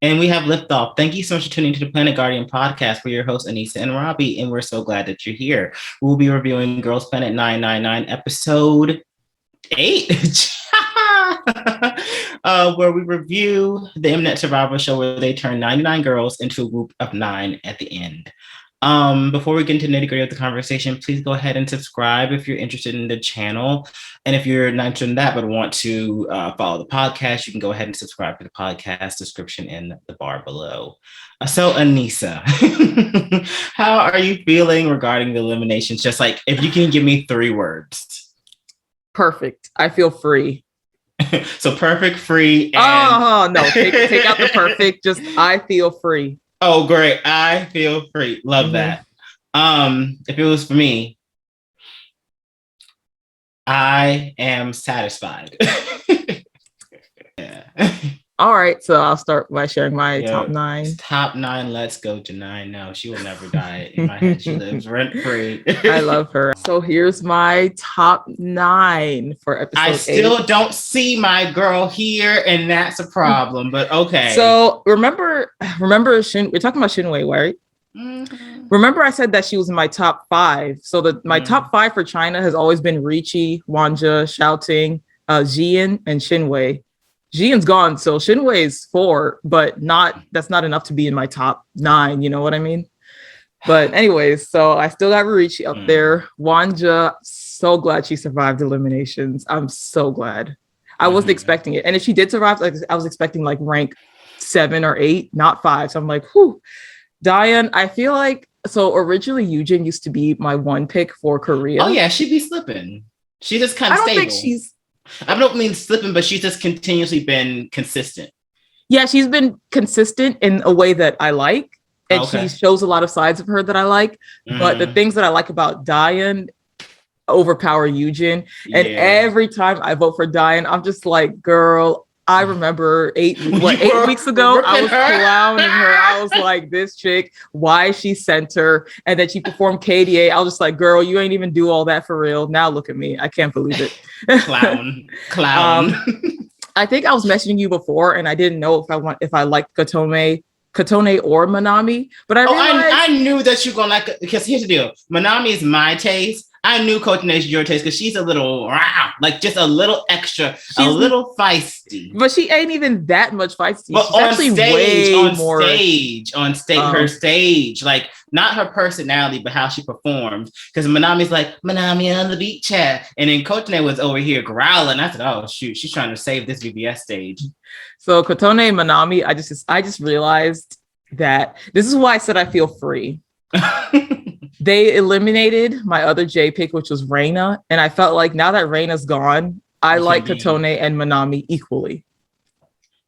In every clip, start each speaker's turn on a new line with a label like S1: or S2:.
S1: And we have liftoff. Thank you so much for tuning to the Planet Guardian podcast. We're your hosts, Aneesa and Robbie, and we're so glad that you're here. We'll be reviewing Girls Planet 999, episode 8, where we review the Mnet Survival Show where they turn 99 girls into a group of 9 at the end. Before we get into the nitty-gritty of the conversation, please go ahead and subscribe if you're interested in the channel. And if you're not interested in that but want to follow the podcast, you can go ahead and subscribe to the podcast description in the bar below. So Aneesa, how are you feeling regarding the eliminations? Just like if you can give me 3 words.
S2: Perfect. I feel free.
S1: So perfect, free, and...
S2: Oh, no. Take out the perfect. Just I feel free.
S1: Oh, great. I feel free. Love that. If it was for me, I am satisfied. Yeah.
S2: All right. So I'll start by sharing my top 9.
S1: Top 9. Let's go to 9. No, she will never die. In my head, she lives rent free.
S2: I love her. So here's my top 9 for episode 8.
S1: I still don't see my girl here, and that's a problem, but okay.
S2: So remember we're talking about Shen Wei, right? Mm-hmm. Remember I said that she was in my top 5. So my top 5 for China has always been Ruiqi, Wen Zhe, Xiaoting, Jian, and Shen Wei. Jian's gone, so Shen Wei is 4, but that's not enough to be in my top 9, you know what I mean? But anyways, so I still got Ruiqi up there. Wen Zhe, so glad she survived eliminations. I'm so glad. I wasn't expecting it. And if she did survive, like I was expecting like rank 7 or 8, not 5. So I'm like, whew. Dayeon, I feel like, so originally Yujin used to be my 1 pick for Korea.
S1: Oh yeah, she'd be slipping. She just kind of stable. I don't think she's... I don't mean slipping, but she's just continuously been consistent.
S2: Yeah, she's been consistent in a way that I like. And she shows a lot of sides of her that I like. But the things that I like about Dayeon overpower Yujin. And every time I vote for Dayeon, I'm just like, girl, I remember 8 weeks ago, I was clowning her. I was like, this chick, why is she center? And then she performed KDA. I was just like, girl, you ain't even do all that for real. Now look at me. I can't believe it.
S1: Clown.
S2: I think I was messaging you before and I didn't know if I liked Kotone or Manami, but I realized...
S1: I knew that you were going to like, because here's the deal. Manami is my taste. I knew Kotone is your taste because she's a little, like just a little extra, a little feisty.
S2: But she ain't even that much feisty.
S1: But
S2: she's actually way more
S1: on stage, her stage, like not her personality, but how she performs. Because Manami's like, Manami on the beach chat. And then Kotone was over here growling. I said, oh shoot, she's trying to save this VBS stage.
S2: So Kotone and Manami, I just realized that this is why I said I feel free. They eliminated my other J pick, which was Reina. And I felt like now that Reina's gone, I like Kotone and Manami equally.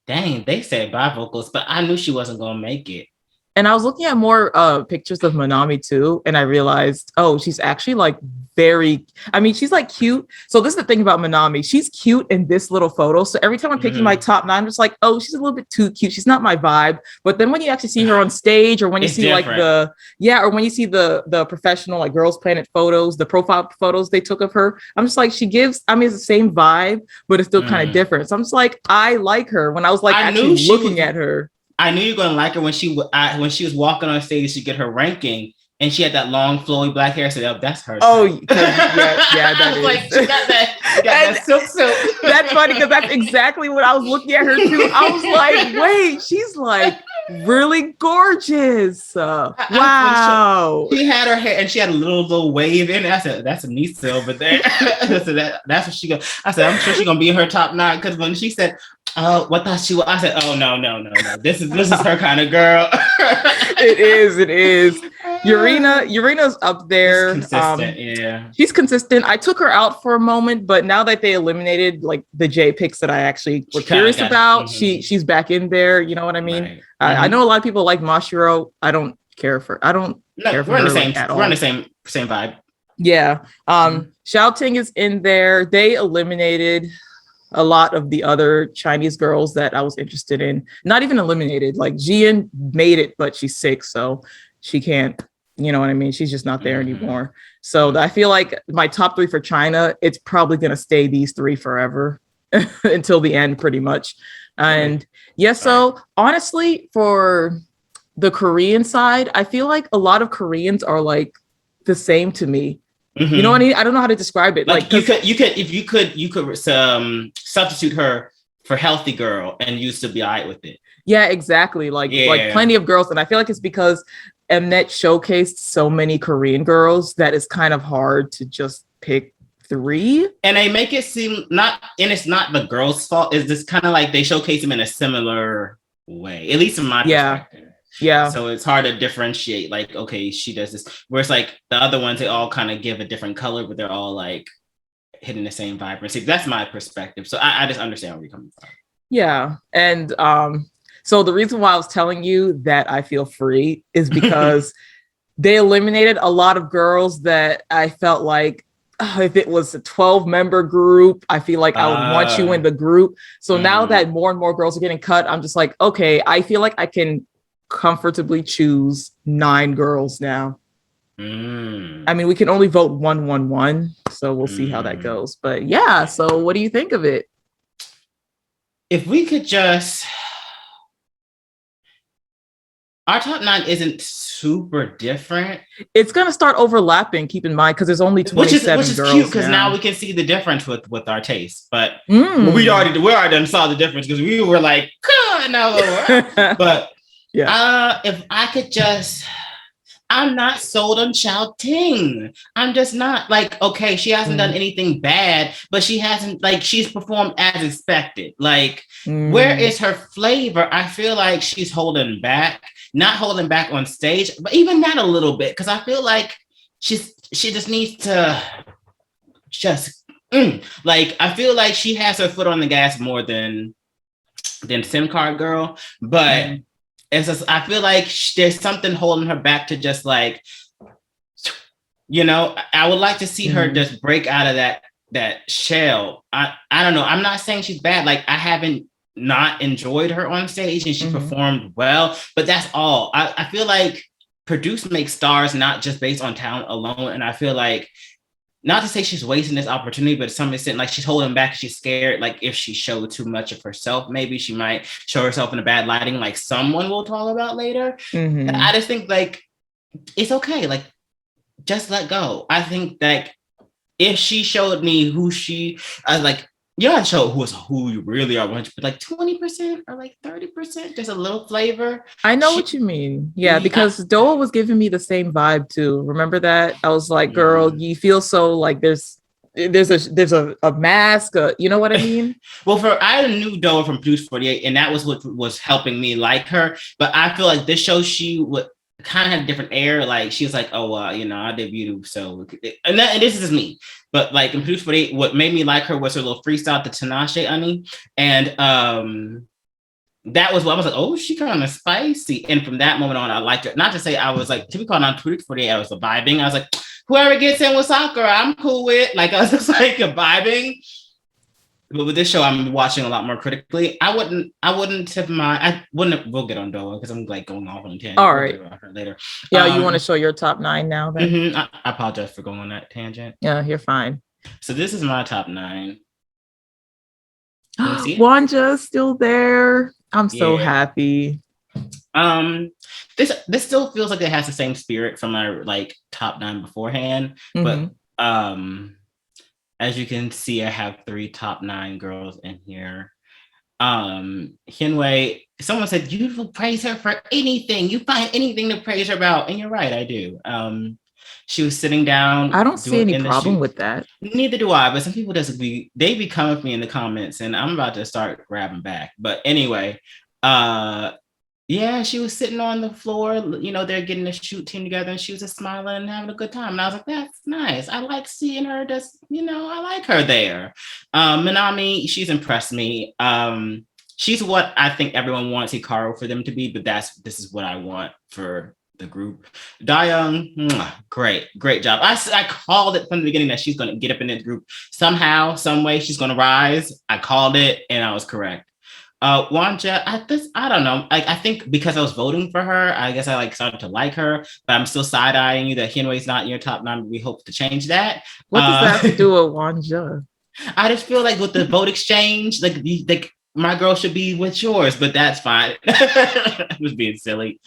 S1: Dang, they said bifocals, but I knew she wasn't going to make it.
S2: And I was looking at more pictures of Manami too. And I realized, oh, she's actually like she's like cute. So this is the thing about Manami. She's cute in this little photo. So every time I'm picking my top 9, I'm just like, oh, she's a little bit too cute. She's not my vibe. But then when you actually see her on stage or when you see different. Or when you see the professional like Girls Planet photos, the profile photos they took of her, I'm just like, it's the same vibe, but it's still kind of different. So I'm just like, I like her when I was like actually looking at her.
S1: I knew you were going to like her when she was walking on stage to get her ranking. And she had that long, flowy black hair. So that's her.
S2: Oh, yeah, that is.
S1: Like, she got that silk.
S2: That's funny because that's exactly what I was looking at her too. I was like, wait, she's like really gorgeous. Wow.
S1: She had her hair and she had a little wave in it. I said, that's Aneesa over there. So that's what she goes. I said, I'm sure she's going to be in her top 9 because when she said, oh, what thought she was? I said, oh, no. This is her kind of girl.
S2: It is. Yurina's up there.
S1: She's consistent,
S2: she's consistent. I took her out for a moment, but now that they eliminated like the J picks that I actually was curious about, she's back in there. You know what I mean? Right. I know a lot of people like Mashiro. I don't care for. We're in the same.
S1: We're in the same vibe.
S2: Yeah. Xiaoting is in there. They eliminated a lot of the other Chinese girls that I was interested in. Not even eliminated. Like Jian made it, but she's sick, so she can't. You know what I mean? She's just not there anymore. So I feel like my top 3 for China, it's probably going to stay these 3 forever until the end, pretty much. And so honestly, for the Korean side, I feel like a lot of Koreans are like the same to me. Mm-hmm. You know what I mean? I don't know how to describe it.
S1: Like you could substitute her for Healthy Girl and you still be all right with it.
S2: Yeah, exactly. Like plenty of girls. And I feel like it's because Mnet showcased so many Korean girls that it's kind of hard to just pick 3.
S1: And they make it seem it's not the girls' fault. It's just kind of like they showcase them in a similar way, at least from my perspective.
S2: Yeah.
S1: So it's hard to differentiate. Like, okay, she does this. Whereas like the other ones, they all kind of give a different color, but they're all like hitting the same vibrancy. That's my perspective. So I just understand where you're coming from.
S2: Yeah. And so the reason why I was telling you that I feel free is because they eliminated a lot of girls that I felt like, if it was a 12-member group, I feel like I would want you in the group. So now that more and more girls are getting cut, I'm just like, okay, I feel like I can comfortably choose 9 girls now. I mean, we can only vote 1-1-1, so we'll see how that goes. But yeah, so what do you think of it?
S1: If we could just... Our top 9 isn't super different.
S2: It's going to start overlapping, keep in mind, because there's only 27
S1: which is
S2: girls
S1: cute, because now we can see the difference with our taste. But we already saw the difference, because we were like, no. But yeah, if I could just... I'm not sold on Xiaoting. I'm just not. Like, okay, she hasn't done anything bad, but she hasn't, like, she's performed as expected. Like, where is her flavor? I feel like she's holding back, not holding back on stage, but even that a little bit, because I feel like she just needs to like, I feel like she has her foot on the gas more than SIM card girl, but it's just, I feel like there's something holding her back to just like, you know, I would like to see her just break out of that shell. I don't know. I'm not saying she's bad. Like, I haven't not enjoyed her on stage and she performed well, but that's all. I feel like produce makes stars, not just based on talent alone. And I feel like, not to say she's wasting this opportunity, but to some extent, like, she's holding back. She's scared. Like, if she showed too much of herself, maybe she might show herself in a bad lighting, like someone will talk about later. And I just think, like, it's okay. Like, just let go. I think that if she showed me who you're not sure who you really are, but like 20% or like 30%, just a little flavor.
S2: I know what you mean. Yeah, because Doa was giving me the same vibe too. Remember that? I was like, girl, you feel so like there's a mask. You know what I mean?
S1: Well, I knew Doa from Produce 48, and that was what was helping me like her. But I feel like this show, she would kind of had a different air. Like, she was like, oh, you know, I debuted, so, and this is just me. But like in Produce 48, what made me like her was her little freestyle to Tinashe Ani. And that was what I was like, oh, she kind of spicy. And from that moment on, I liked her. Not to say I was like, to be called on Produce 48, I was vibing. I was like, whoever gets in with Sakura, I'm cool with. Like, I was just like vibing. But with this show, I'm watching a lot more critically. I wouldn't have mind. We'll get on Doa because I'm like going off on a tangent.
S2: All right.
S1: Later.
S2: Yeah, you want to show your top 9 now then?
S1: I apologize for going on that tangent.
S2: Yeah, you're fine.
S1: So this is my top 9.
S2: Wanja's still there. I'm so happy.
S1: This still feels like it has the same spirit from my like top 9 beforehand, but as you can see, I have 3 top 9 girls in here. Wei, someone said, you will praise her for anything. You find anything to praise her about. And you're right, I do. She was sitting down.
S2: I don't see any problem with that.
S1: Neither do I, but some people they be coming for me in the comments, and I'm about to start grabbing back. But anyway, yeah, she was sitting on the floor, you know, they're getting a shoot team together, and she was just smiling and having a good time. And I was like, that's nice. I like seeing her just, you know, I like her there. Manami, she's impressed me. She's what I think everyone wants Hikaru for them to be, but this is what I want for the group. Dayeon, great job. I called it from the beginning that she's going to get up in this group. Somehow, some way, she's going to rise. I called it, and I was correct. Wanja, I don't know. I think because I was voting for her, I guess I like started to like her, but I'm still side-eyeing you that Hyunwei's not in your top 9. We hope to change that.
S2: What does that have to do with Wanja?
S1: I just feel like with the vote exchange, like my girl should be with yours, but that's fine. I was being silly.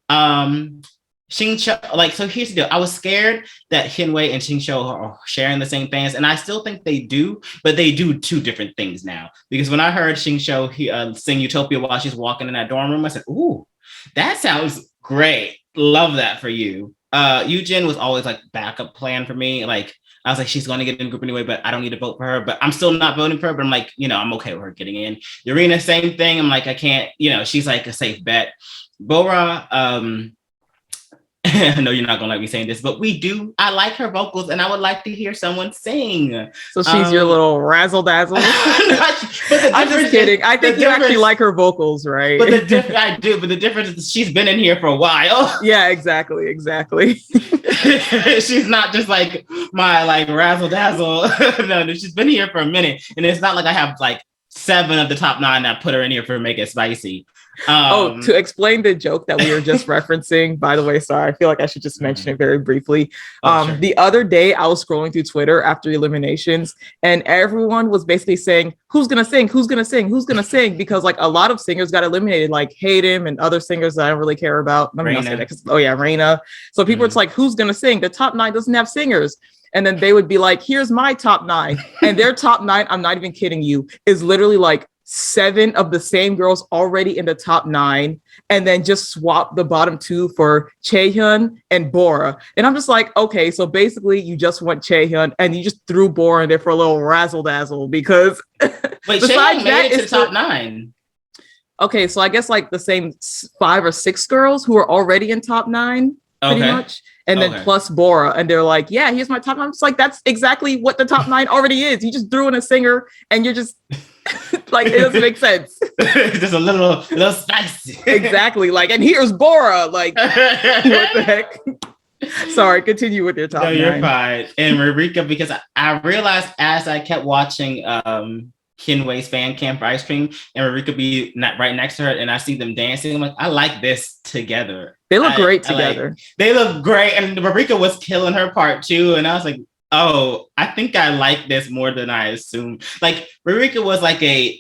S1: XingQiao, like, so here's the deal. I was scared that Hinwei and XingQiao are sharing the same fans, and I still think they do, but they do two different things now. Because when I heard XingQiao sing Utopia while she's walking in that dorm room, I said, ooh, that sounds great. Love that for you. Yujin was always like backup plan for me. Like, I was like, she's going to get in the group anyway, but I don't need to vote for her. But I'm still not voting for her. But I'm like, I'm okay with her getting in. Yurina, same thing. I'm like, I can't, she's like a safe bet. Bora, I know you're not gonna like me saying this, but I like her vocals, and I would like to hear someone sing.
S2: So she's your little razzle dazzle. I'm just kidding. I think you actually like her vocals, right?
S1: But I do. But the difference is she's been in here for a while.
S2: Yeah, exactly.
S1: She's not just like my like razzle dazzle. No, she's been here for a minute, and it's not like I have like 7 of the top 9 that put her in here for Make It Spicy.
S2: To explain the joke that we were just referencing, by the way, sorry, I feel like I should just mention it very briefly. Sure. The other day I was scrolling through Twitter after Eliminations, and everyone was basically saying, who's gonna sing, because like a lot of singers got eliminated, like Hayden and other singers that I don't really care about. Let me not say that, Reina. So people were like, who's gonna sing? The top 9 doesn't have singers. And then they would be like, here's my top 9. And their top 9, I'm not even kidding you, is literally like 7 of the same girls already in the top 9, and then just swap the bottom 2 for Chaehyun and Bora. And I'm just like, okay, so basically you just want Chaehyun and you just threw Bora in there for a little razzle dazzle because
S1: wait, Chaehyun made it to the top 9.
S2: Okay, so I guess like the same 5 or 6 girls who are already in top 9 pretty much. And then plus Bora, and they're like, yeah, here's my top 9. I'm just like, that's exactly what the top 9 already is. You just threw in a singer and you're just like, it doesn't make sense.
S1: Just a little spicy.
S2: Exactly. Like, and here's Bora. Like, what the heck? Sorry, continue with your top 9.
S1: You're fine. And Ruiqi, because I realized as I kept watching Hinwei's fan camp for Ice Cream, and Ruiqi be right next to her, and I see them dancing. I'm like, I like this together.
S2: They look great together.
S1: They look great, and Ruiqi was killing her part too. And I was like, oh, I think I like this more than I assumed. Like, Ruiqi was like a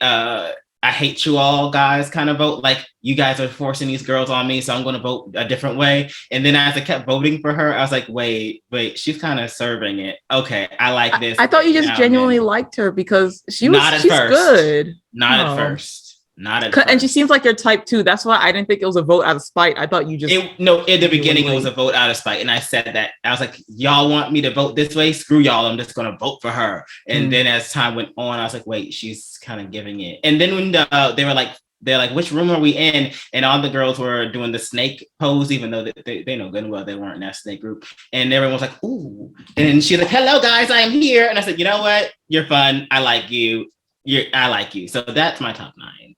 S1: I hate you all guys kind of vote. Like, you guys are forcing these girls on me, so I'm going to vote a different way. And then as I kept voting for her, I was like, wait, she's kind of serving it. Okay, I like this.
S2: I thought you just genuinely liked her because she's good.
S1: Not at first.
S2: And she seems like your type too. That's why I didn't think it was a vote out of spite. I thought you just
S1: in the beginning it was a vote out of spite, and I said that I was like, y'all want me to vote this way? Screw y'all! I'm just gonna vote for her. And then as time went on, I was like, wait, she's kind of giving it. And then when they're like, which room are we in? And all the girls were doing the snake pose, even though they know good and well they weren't in that snake group. And everyone was like, ooh. And she's like, hello guys, I am here. And I said, you know what? You're fun. I like you. I like you. So that's my top 9.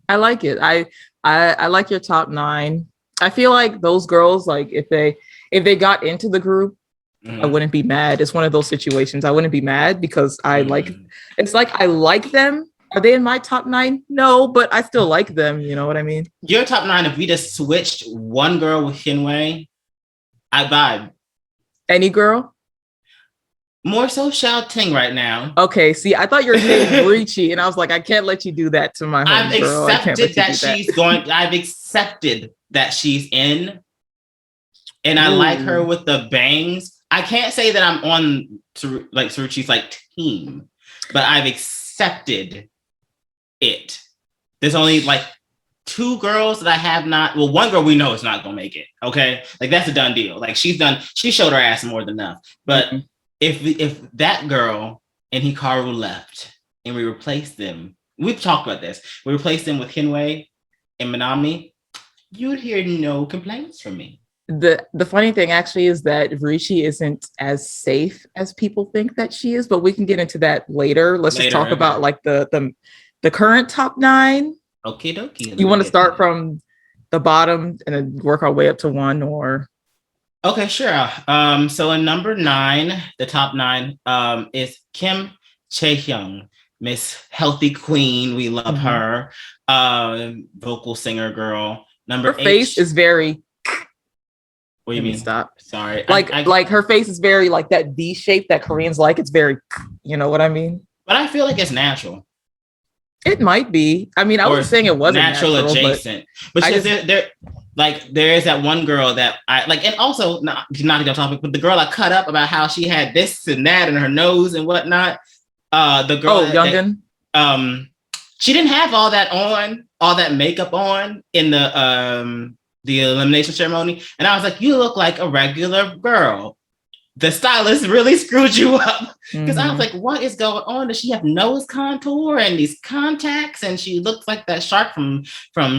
S2: I like it. I like your top 9. I feel like those girls, like if they got into the group, I wouldn't be mad. It's one of those situations. I wouldn't be mad because it's like I like them. Are they in my top 9? No, but I still like them. You know what I mean?
S1: Your top 9, if we just switched one girl with Hinwei, I vibe.
S2: Any girl?
S1: More so Xiaoting right now.
S2: Okay, see, I thought you were saying Ruiqi, and I was like, I can't let you do that to my home girl. I've
S1: accepted that she's in, and I like her with the bangs. I can't say that I'm on Ruiqi's like team, but I've accepted it. There's only like 2 girls that I have not. Well, one girl we know is not gonna make it. Okay, like that's a done deal. Like she showed her ass more than enough, but. If that girl and Hikaru left and we replaced them, we've talked about this, we replaced them with Hinwei and Manami, you'd hear no complaints from me.
S2: The funny thing actually is that Ruiqi isn't as safe as people think that she is, but we can get into that later. Let's just talk about like the current top 9.
S1: Okay, dokie.
S2: You want to start from the bottom and then work our way up to 1, or?
S1: Okay, sure. So in number 9, the top 9 is Kim Dayeon, Miss Healthy Queen. We love her. Vocal singer girl. Her
S2: face is very.
S1: What do you mean?
S2: Stop.
S1: Sorry.
S2: Like her face is very like that V shape that Koreans like. It's very, you know what I mean?
S1: But I feel like it's natural.
S2: It might be. I mean, I wasn't saying it wasn't natural
S1: adjacent, but there is that one girl that I like, and also not to get off topic, but the girl I cut up about how she had this and that in her nose and whatnot. The girl,
S2: Youngin.
S1: She didn't have all that makeup on in the elimination ceremony, and I was like, you look like a regular girl. The stylist really screwed you up because I was like, what is going on? Does she have nose contour and these contacts? And she looks like that shark from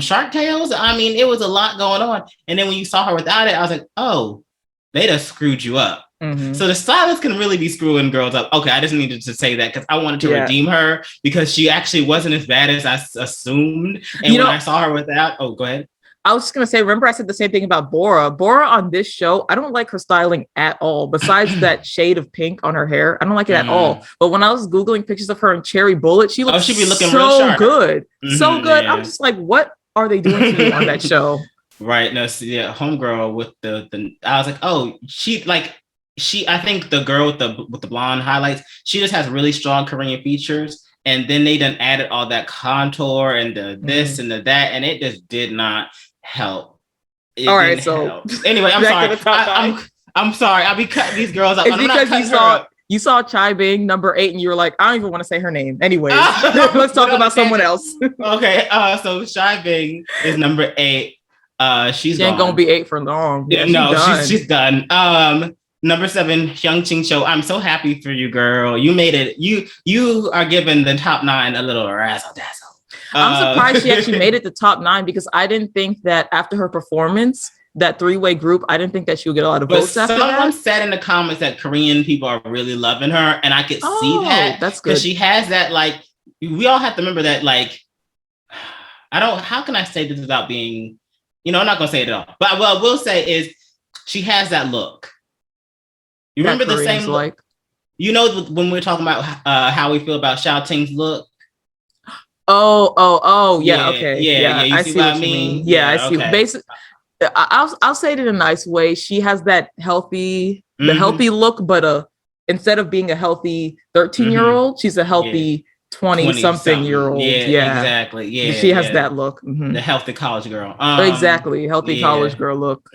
S1: Shark Tales. I mean, it was a lot going on. And then when you saw her without it, I was like, oh, they just screwed you up. So the stylist can really be screwing girls up. Okay, I just needed to say that because I wanted to redeem her because she actually wasn't as bad as I assumed. And when I saw her without, go ahead.
S2: I was just going to say, remember I said the same thing about Bora. Bora on this show, I don't like her styling at all. Besides that shade of pink on her hair, I don't like it at all. But when I was Googling pictures of her in Cherry Bullet, she looks
S1: be looking
S2: so
S1: real sharp.
S2: Good. So good. Yeah. I'm just like, what are they doing to you on that show?
S1: Right. No, homegirl with the I was like, oh, I think the girl with the blonde highlights, she just has really strong Korean features. And then they done added all that contour and the this and the that, and it just did not help.
S2: All right, so
S1: help. Anyway, I'm sorry. I'm sorry. I'll be cutting these girls up.
S2: It's because you saw Cai Bing number 8, and you were like, I don't even want to say her name. Anyway, let's talk about someone else.
S1: Okay, so Cai Bing is number 8. She
S2: ain't gonna be 8 for long.
S1: Yeah, she's done. Number 7, Huang XingQiao. I'm so happy for you, girl. You made it. You are giving the top 9 a little razzle dazzle.
S2: I'm surprised she actually made it to top 9 because I didn't think that after her performance, that 3-way group, I didn't think that she would get a lot of votes after that. Someone
S1: said in the comments that Korean people are really loving her, and I could see that.
S2: That's good.
S1: Because she has that, we all have to remember that, how can I say this without being, I'm not going to say it at all. But what I will say is she has that look. You remember the same look? When we're talking about how we feel about Xiaoting's look?
S2: Yeah, okay.
S1: Yeah. You see what I mean?
S2: Yeah, I see. Okay. Basically, I'll say it in a nice way. She has that healthy look, but instead of being a healthy 13-year-old, she's a healthy 20-something-year-old.
S1: Yeah, exactly. Yeah,
S2: she has that look.
S1: The healthy college girl.
S2: Exactly, healthy college girl look.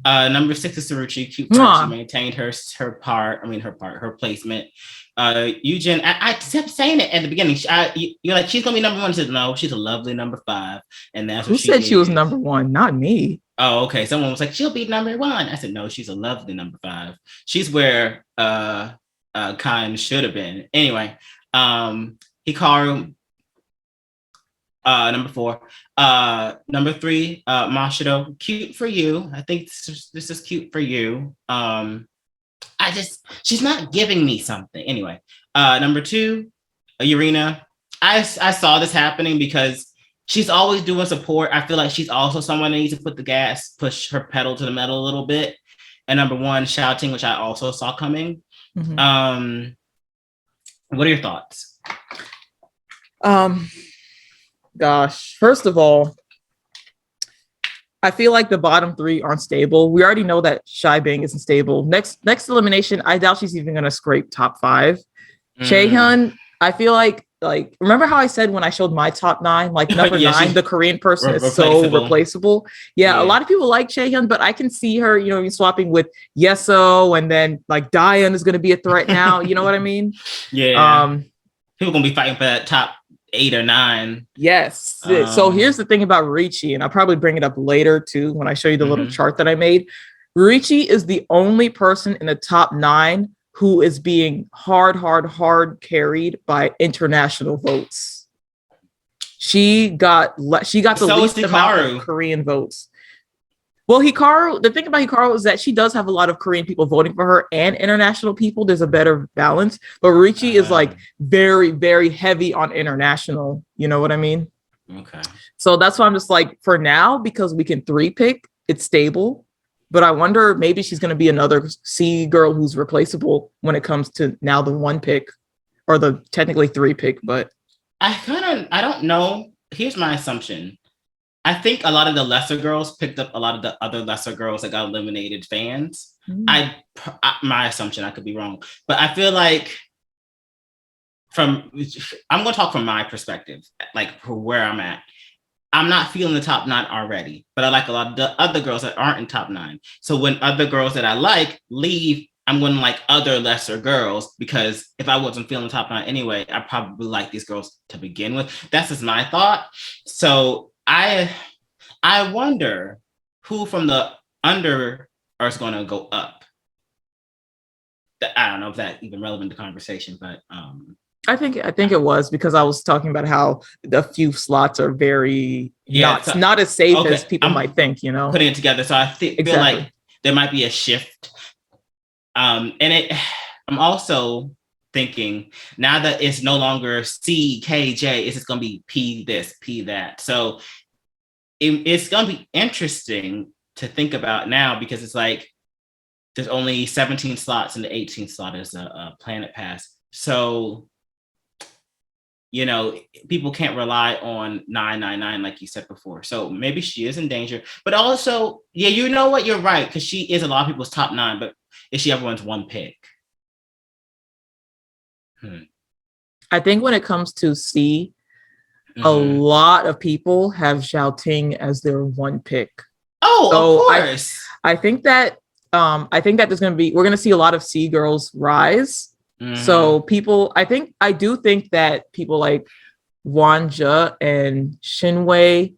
S1: Number 6 is Ruiqi. Cute part. She maintained her placement. Yujin, I kept saying it at the beginning. You're like, she's gonna be number 1. She said, no, she's a lovely number 5, and that's what
S2: Who said she was number 1? Not me.
S1: Oh, okay. Someone was like, she'll be number 1. I said, no, she's a lovely number 5. She's where Khan should have been. Anyway, Hikaru, number 4. Number 3, Mashiro, cute for you. I think this is cute for you. She's not giving me something. Anyway, number 2, Yurina. I saw this happening because she's always doing support. I feel like she's also someone that needs to push her pedal to the metal a little bit. And number 1, Xiaoting, which I also saw coming. What are your thoughts?
S2: Gosh, first of all, I feel like the bottom 3 aren't stable. We already know that Cai Bing isn't stable. Next elimination, I doubt she's even going to scrape top 5. Chaehyun, I feel like remember how I said when I showed my top 9, number 9, the Korean person is so replaceable. Yeah, a lot of people like Chaehyun, but I can see her, swapping with Yeseo, and then Dayeon is going to be a threat now. You know what I mean?
S1: Yeah. People going to be fighting for that top 8 or 9.
S2: Yes. So here's the thing about Ruiqi, and I'll probably bring it up later too when I show you the little chart that I made. Ruiqi is the only person in the top 9 who is being hard carried by international votes. She got the least amount of Korean votes. Well, the thing about Hikaru is that she does have a lot of Korean people voting for her and international people. There's a better balance. But Ruiqi is very, very heavy on international. You know what I mean?
S1: Okay.
S2: So that's why I'm just for now, because we can 3-pick, it's stable. But I wonder, maybe she's going to be another C girl who's replaceable when it comes to now the 1 pick or the technically 3-pick. But
S1: I don't know. Here's my assumption. I think a lot of the lesser girls picked up a lot of the other lesser girls that got eliminated fans. My assumption, I could be wrong, but I feel like I'm going to talk from my perspective, like for where I'm at. I'm not feeling the top 9 already, but I like a lot of the other girls that aren't in top 9. So when other girls that I like leave, I'm going to like other lesser girls, because if I wasn't feeling the top 9 anyway, I probably like these girls to begin with. That's just my thought. So I wonder who from the under is going to go up. I don't know if that's even relevant to conversation, but
S2: I think it was, because I was talking about how the few slots are very not as safe as people might think, you know,
S1: putting it together. So I feel like there might be a shift. I'm also thinking now that it's no longer C, K, J, it's just going to be P this, P that. So it's going to be interesting to think about now, because it's like there's only 17 slots and the 18th slot is a Planet Pass. So, you know, people can't rely on 999 like you said before. So maybe she is in danger. But also, yeah, you know what? You're right, because she is a lot of people's top 9, but is she everyone's one pick?
S2: I think when it comes to C, a lot of people have Xiaoting as their one pick.
S1: Oh, so of course.
S2: I think that we're going to see a lot of C girls rise. So I do think that people like Wen Zhe and Hsin Wei,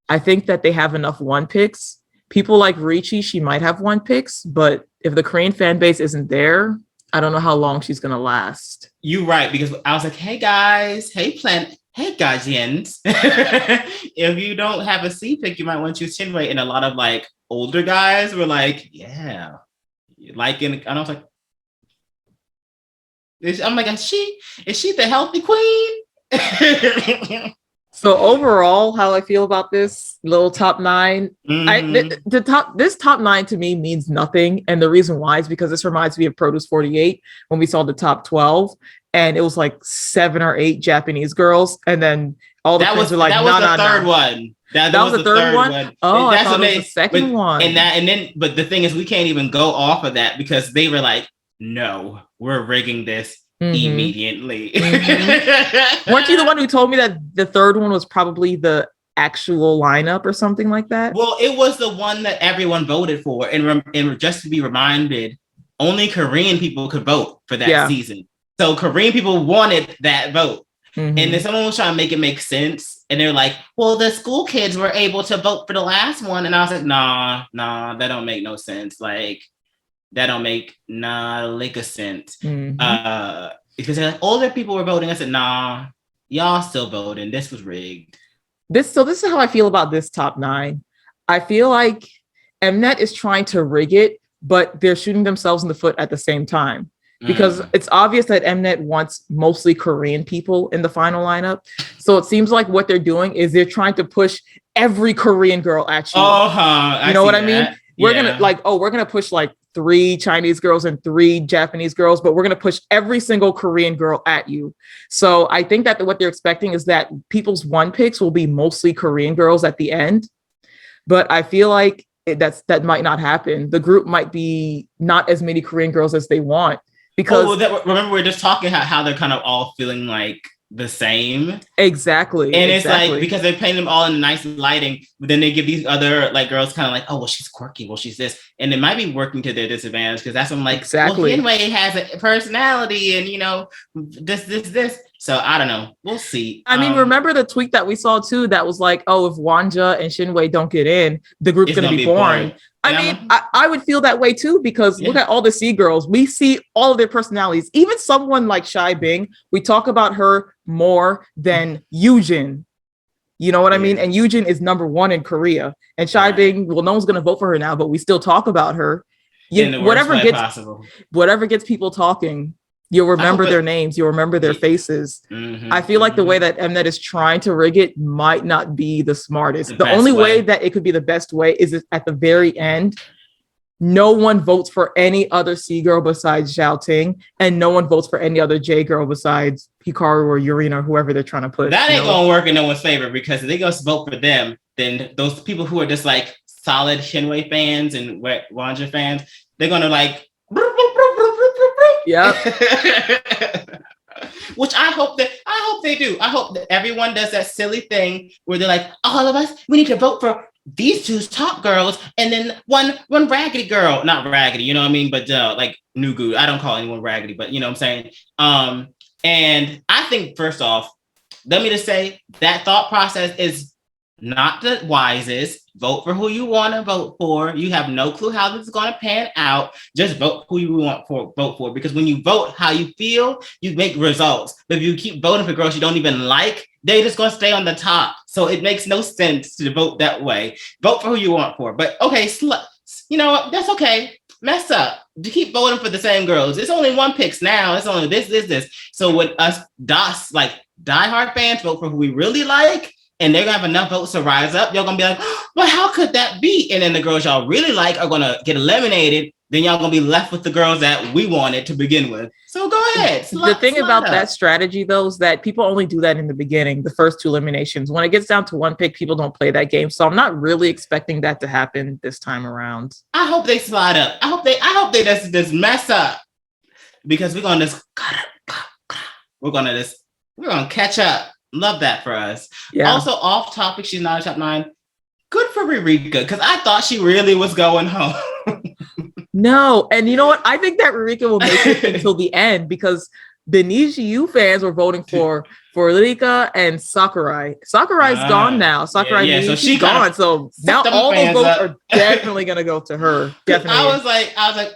S2: I think that they have enough one picks. People like Ruiqi, she might have one picks, but if the Korean fan base isn't there, I don't know how long she's going to last.
S1: You're right, because I was like, hey guys, hey guardians. If you don't have a C pick, you might want to choose Hsin Wei. And a lot of like older guys were like, yeah. And I was like, I'm like, is she the healthy queen?
S2: So overall, how I feel about this little top 9, this top 9 to me means nothing. And the reason why is because this reminds me of Produce 48 when we saw the top 12, and it was like 7 or 8 Japanese girls, and then all the friends were like,
S1: that was the third one. That was the third one.
S2: Oh, I thought it was the second one.
S1: But the thing is, we can't even go off of that, because they were like, no, we're rigging this immediately.
S2: Weren't you the one who told me that the third one was probably the actual lineup or something like that?
S1: Well, it was the one that everyone voted for. And just to be reminded, only Korean people could vote for that season. So Korean people wanted that vote. And then someone was trying to make it make sense. And they're like, well, the school kids were able to vote for the last one. And I was like, nah, that don't make no sense. Like, that don't make lick a sense. Because like, older people were voting. I said, nah, y'all still voting. This was rigged.
S2: This is how I feel about this top 9. I feel like Mnet is trying to rig it, but they're shooting themselves in the foot at the same time. Because it's obvious that Mnet wants mostly Korean people in the final lineup. So it seems like what they're doing is they're trying to push every Korean girl at you. You know what I mean? We're gonna push like 3 Chinese girls and 3 Japanese girls, but we're going to push every single Korean girl at you. So I think that what they're expecting is that people's one picks will be mostly Korean girls at the end. But I feel like that might not happen. The group might be not as many Korean girls as they want, because
S1: remember we were just talking how they're kind of all feeling like the same.
S2: Exactly.
S1: And it's like, because they're painting them all in nice lighting, but then they give these other like girls kind of like, oh, well, she's quirky, well, she's this, and it might be working to their disadvantage, because that's when I'm like, well, Hsin Wei has a personality, and you know, this. So I don't know. We'll see.
S2: I mean, remember the tweet that we saw too that was like, oh, if Wen Zhe and Hsin Wei don't get in, the group's going to be boring. I mean, I would feel that way too, because look at all the C girls. We see all of their personalities. Even someone like Cai Bing, we talk about her more than Yujin. You know what I mean? And Yujin is number 1 in Korea. And Cai Bing, well, no one's going to vote for her now, but we still talk about her. Whatever gets people talking, you'll remember their names. You'll remember their faces. I feel like the way that Mnet is trying to rig it might not be the smartest. The only way that it could be the best way is at the very end. No one votes for any other C girl besides Xiaoting, and no one votes for any other J girl besides Hikaru or Yurina or whoever they're trying to push.
S1: That ain't gonna work in no one's favor, because if they go vote for them, then those people who are just like solid Hsin Wei fans and Wen Zhe fans, they're gonna like.
S2: Yeah.
S1: Which I hope they do. I hope that everyone does that silly thing where they're like, all of us, we need to vote for these two top girls, and then one raggedy girl, not raggedy, you know what I mean? But like Nugu, I don't call anyone raggedy, but you know what I'm saying? And I think first off, let me just say that thought process is not the wisest. Vote for who you want to vote for. You have no clue how this is going to pan out. Just vote who you want for. Vote for, because when you vote how you feel, you make results. But if you keep voting for girls you don't even like, they're just going to stay on the top. So it makes no sense to vote that way. Vote for who you want for. But okay, you know what? That's okay. Mess up. You keep voting for the same girls. It's only one picks now. It's only this. So when us DOS, like diehard fans, vote for who we really like, and they're gonna have enough votes to rise up, you're gonna be like, oh, but how could that be? And then the girls y'all really like are gonna get eliminated. Then y'all gonna be left with the girls that we wanted to begin with. So go ahead.
S2: The thing about that strategy, though, is that people only do that in the beginning, the first two eliminations. When it gets down to one pick, people don't play that game. So I'm not really expecting that to happen this time around.
S1: I hope they slide up. I hope they just mess up, because we're gonna catch up. Love that for us. Yeah. Also, off topic, she's not a top 9. Good for Ruiqi, because I thought she really was going home.
S2: No, and you know what? I think that Ririka will make it until the end, because the Niji fans were voting for Ririka and Sakurai. Sakurai's gone now. Sakurai, so she's gone. So now all those votes are definitely gonna go to her. Definitely.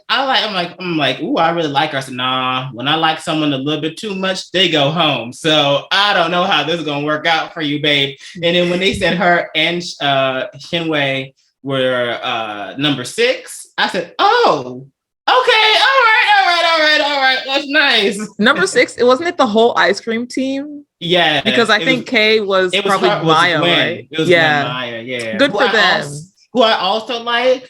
S1: I'm like, ooh, I really like her. So nah, when I like someone a little bit too much, they go home. So I don't know how this is gonna work out for you, babe. And then when they said her and Hsin Wei were number 6, I said, oh, okay, all right. That's nice.
S2: Number 6, wasn't it the whole ice cream team?
S1: Yeah.
S2: Because I think Kay was probably Maya, right?
S1: It was Maya, yeah.
S2: Good for them.
S1: Who I also like,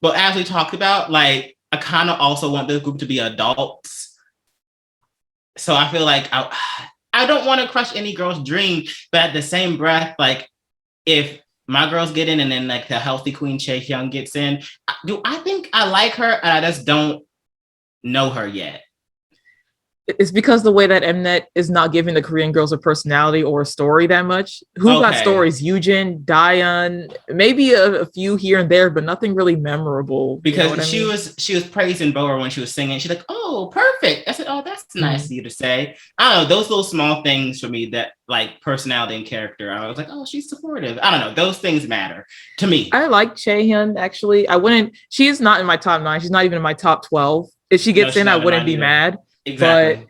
S1: but as we talked about, like, I kind of also want this group to be adults. So I feel like I don't want to crush any girl's dream, but at the same breath, like, if my girls get in and then like the healthy queen Chae Hyung gets in, I think I like her, and I just don't know her yet.
S2: It's because the way that Mnet is not giving the Korean girls a personality or a story that much. Who got stories? Yujin, Dayeon, maybe a few here and there, but nothing really memorable.
S1: Because she was praising Bora when she was singing. She's like, oh, perfect. I said, oh, that's nice of you to say. I don't know, those little small things for me, that like personality and character, I was like, oh, she's supportive. I don't know, those things matter to me.
S2: I like Chaehyun, actually. She's not in my top 9. She's not even in my top 12. If she gets in, I wouldn't be mad. Exactly.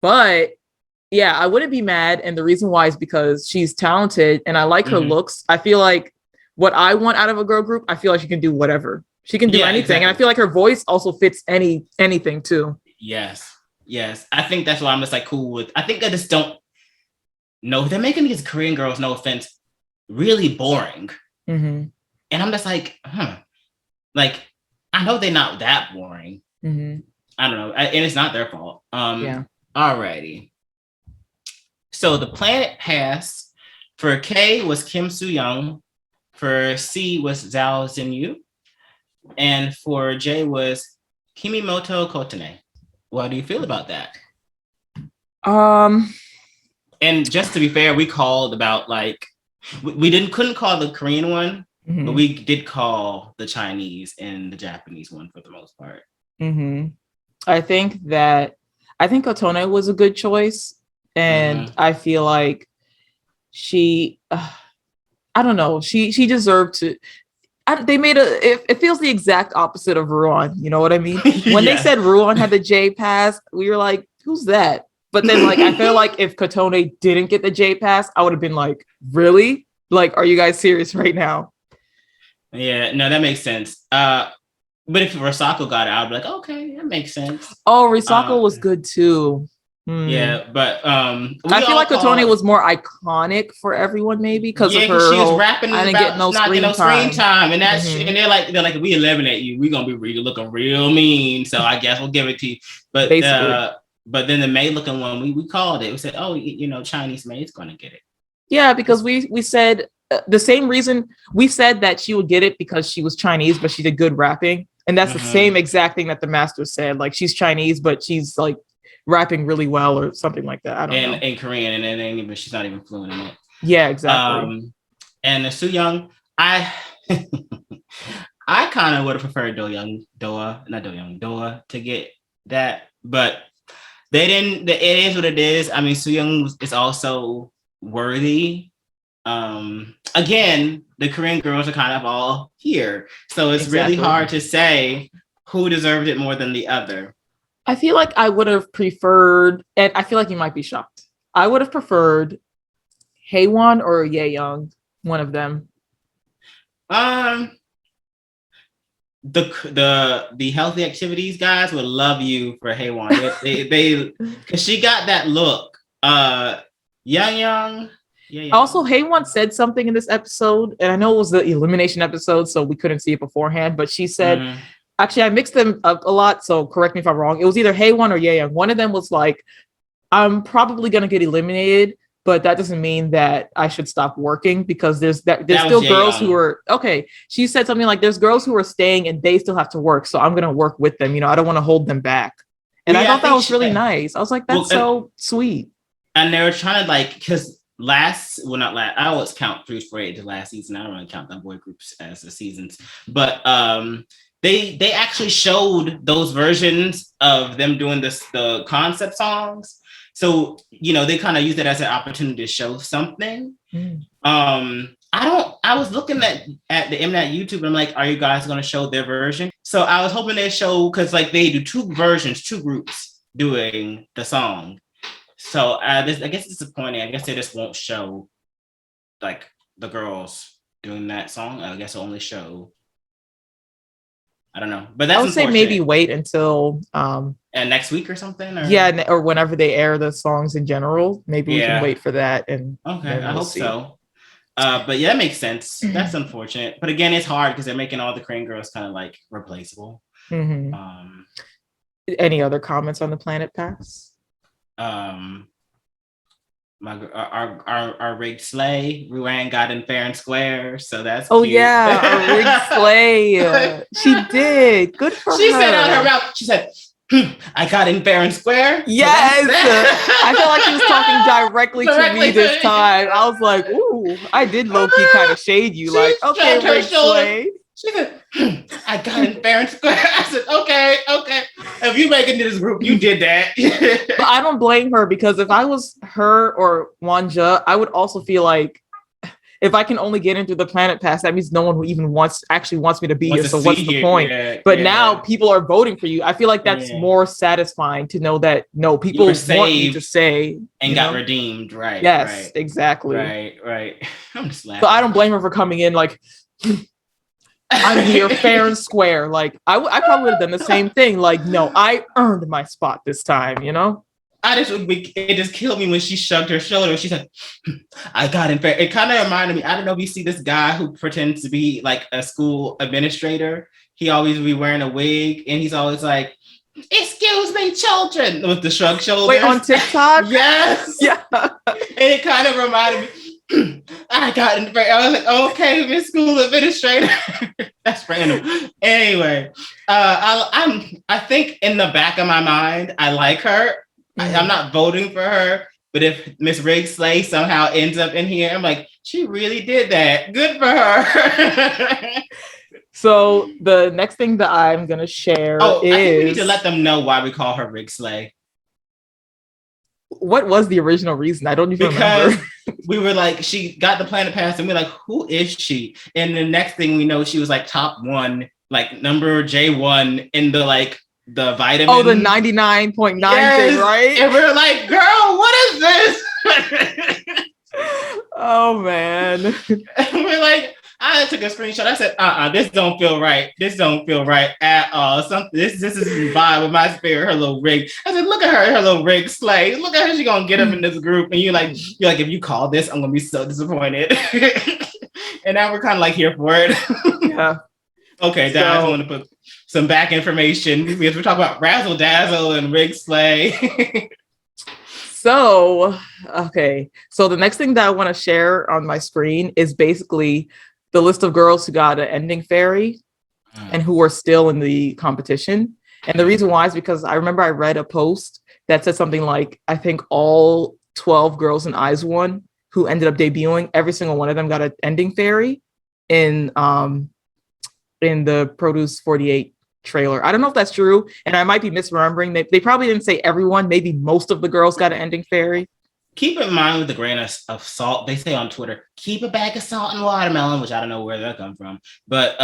S2: But yeah, I wouldn't be mad. And the reason why is because she's talented and I like her looks. I feel like what I want out of a girl group, I feel like she can do whatever. She can do anything. Exactly. And I feel like her voice also fits anything too. Yes.
S1: I think that's why I'm just like cool with. I think I just don't know. They're making these Korean girls, no offense, really boring. And I'm just like, like, I know they're not that boring. I don't know. And it's not their fault. Alrighty. So the planet pass for K was Kim Soo-young, for C was Zhao Xinyu, and for J was Kamimoto Kotone. What do you feel about that? And just to be fair, we called about like we couldn't call the Korean one, but we did call the Chinese and the Japanese one for the most part.
S2: I think Kotone was a good choice, and I feel like she, I don't know, she deserved to. They made it feels the exact opposite of Ruan. You know what I mean? When they said Ruan had the J pass, we were like, who's that? But then like I feel like if Kotone didn't get the J pass, I would have been like, really? Like, are you guys serious right now?
S1: Yeah, no, that makes sense. But if Risako got it, I'd be like, okay, that makes sense.
S2: Oh, Risako was good too.
S1: Yeah, but
S2: I feel like Kotone was more iconic for everyone, maybe because of her.
S1: She was rapping
S2: I didn't get no screen
S1: time, and that's and they're like, if we eliminate you, we're gonna be looking real mean. So I guess we'll give it to you. But but then the maid looking one, we called it. We said, oh, Chinese maid's gonna get it.
S2: Yeah, because we said the same reason we said that she would get it because she was Chinese, but she did good rapping. And that's the same exact thing that the master said. Like, she's Chinese, but she's like rapping really well or something like that. I don't know.
S1: In Korean, and it ain't even, she's not even fluent in it.
S2: Yeah, exactly.
S1: And Soo Young, I I kind of would have preferred Doa to get that, but they didn't. It is what it is. I mean, Soo Young is also worthy. Again, the Korean girls are kind of all here, so it's really hard to say who deserved it more than the other.
S2: I feel like I would have preferred, and I feel like you might be shocked, I would have preferred Haewon or Yeyoung, one of them.
S1: The healthy activities guys would love you for Haewon. they because she got that look. Young. Yeah.
S2: Also, Haewon said something in this episode, and I know it was the elimination episode, so we couldn't see it beforehand, but she said, actually, I mixed them up a lot, so correct me if I'm wrong. It was either Haewon or Yeyoung. One of them was like, I'm probably going to get eliminated, but that doesn't mean that I should stop working, because there's still girls who are, okay, she said something like, there's girls who are staying and they still have to work, so I'm going to work with them. I don't want to hold them back. And I thought that was really nice. I was like, that's so sweet. And
S1: they were trying to because I always count 3 for 8 to last season. I don't really count them boy groups as the seasons, but they actually showed those versions of them doing the concept songs. So, they kind of used it as an opportunity to show something. I was looking at the Mnet YouTube and I'm like, are you guys going to show their version? So I was hoping they show, because they do 2 versions, 2 groups doing the song. So I guess it's disappointing. I guess they just won't show the girls doing that song. I guess they'll only show, I don't know, but that's, I would say maybe wait until next week or something. Or whenever they air the songs in general. Maybe we can wait for that. And okay, I hope so. But yeah, that makes sense. That's unfortunate. But again, it's hard because they're making all the Korean girls kind of replaceable. Any other comments on the Planet Pass? Our rigged sleigh, Ruan got in fair and square, so that's cute. Yeah, our rigged sleigh. She did. Good for her. She said out her mouth, she said, I got in fair and square. Yes. So I felt like she was talking directly to me this time. I was like, ooh, I did low-key kind of shade you. Okay, rigged sleigh. She said, I got in fair and square. I said, okay. If you make it into this group, you did that. But I don't blame her, because if I was her or Wen Zhe, I would also feel like, if I can only get into the Planet Pass, that means no one who even wants me to be here. So what's the point? But now people are voting for you. I feel like that's more satisfying to know that people want you to stay and got redeemed. Right. Yes, exactly. Right. I'm just laughing. So I don't blame her for coming in I'm here fair and square. I probably would have done the same thing. No, I earned my spot this time, it just killed me when she shrugged her shoulder. She said, I got in fair. It kind of reminded me, I don't know if you see this guy who pretends to be a school administrator. He always be wearing a wig and he's always like, excuse me, children, with the shrug shoulders. Wait, on TikTok? Yes. Yeah. And it kind of reminded me, I got in fair. I was like, okay, Miss School Administrator. That's random. Anyway, I think in the back of my mind, I like her. I'm not voting for her, but if Miss Rig Slay somehow ends up in here, I'm like, she really did that. Good for her. So the next thing that I'm gonna share is, I think we need to let them know why we call her Rig Slay. What was the original reason? I don't even remember. We were she got the Planet Pass and we're like, who is she? And the next thing we know, she was top 1, number J1 in the vitamin. Oh, the 99.9 thing, right? And we're like, girl, what is this? Oh man. And we're like, I took a screenshot. I said, this don't feel right. This don't feel right at all. This isn't vibe with my spirit, her little rig. I said, look at her little rig slay. Look at her, she's gonna get up in this group. And you're like, if you call this, I'm gonna be so disappointed. And now we're kind of here for it. Yeah. Okay, so, I just want to put some back information because we're talking about Razzle Dazzle and Rig Slay. So the next thing that I want to share on my screen is basically the list of girls who got an ending fairy and who are still in the competition. And the reason why is because I remember I read a post
S2: that said something like, I think all 12 girls in Eyes One who ended up debuting, every single one of them got an ending fairy in the Produce 48 trailer. I don't know if that's true, and I might be misremembering. They probably didn't say everyone. Maybe most of the girls got an ending fairy.
S1: Keep in mind with the grain of salt, they say on Twitter, keep a bag of salt and watermelon, which I don't know where that come from. But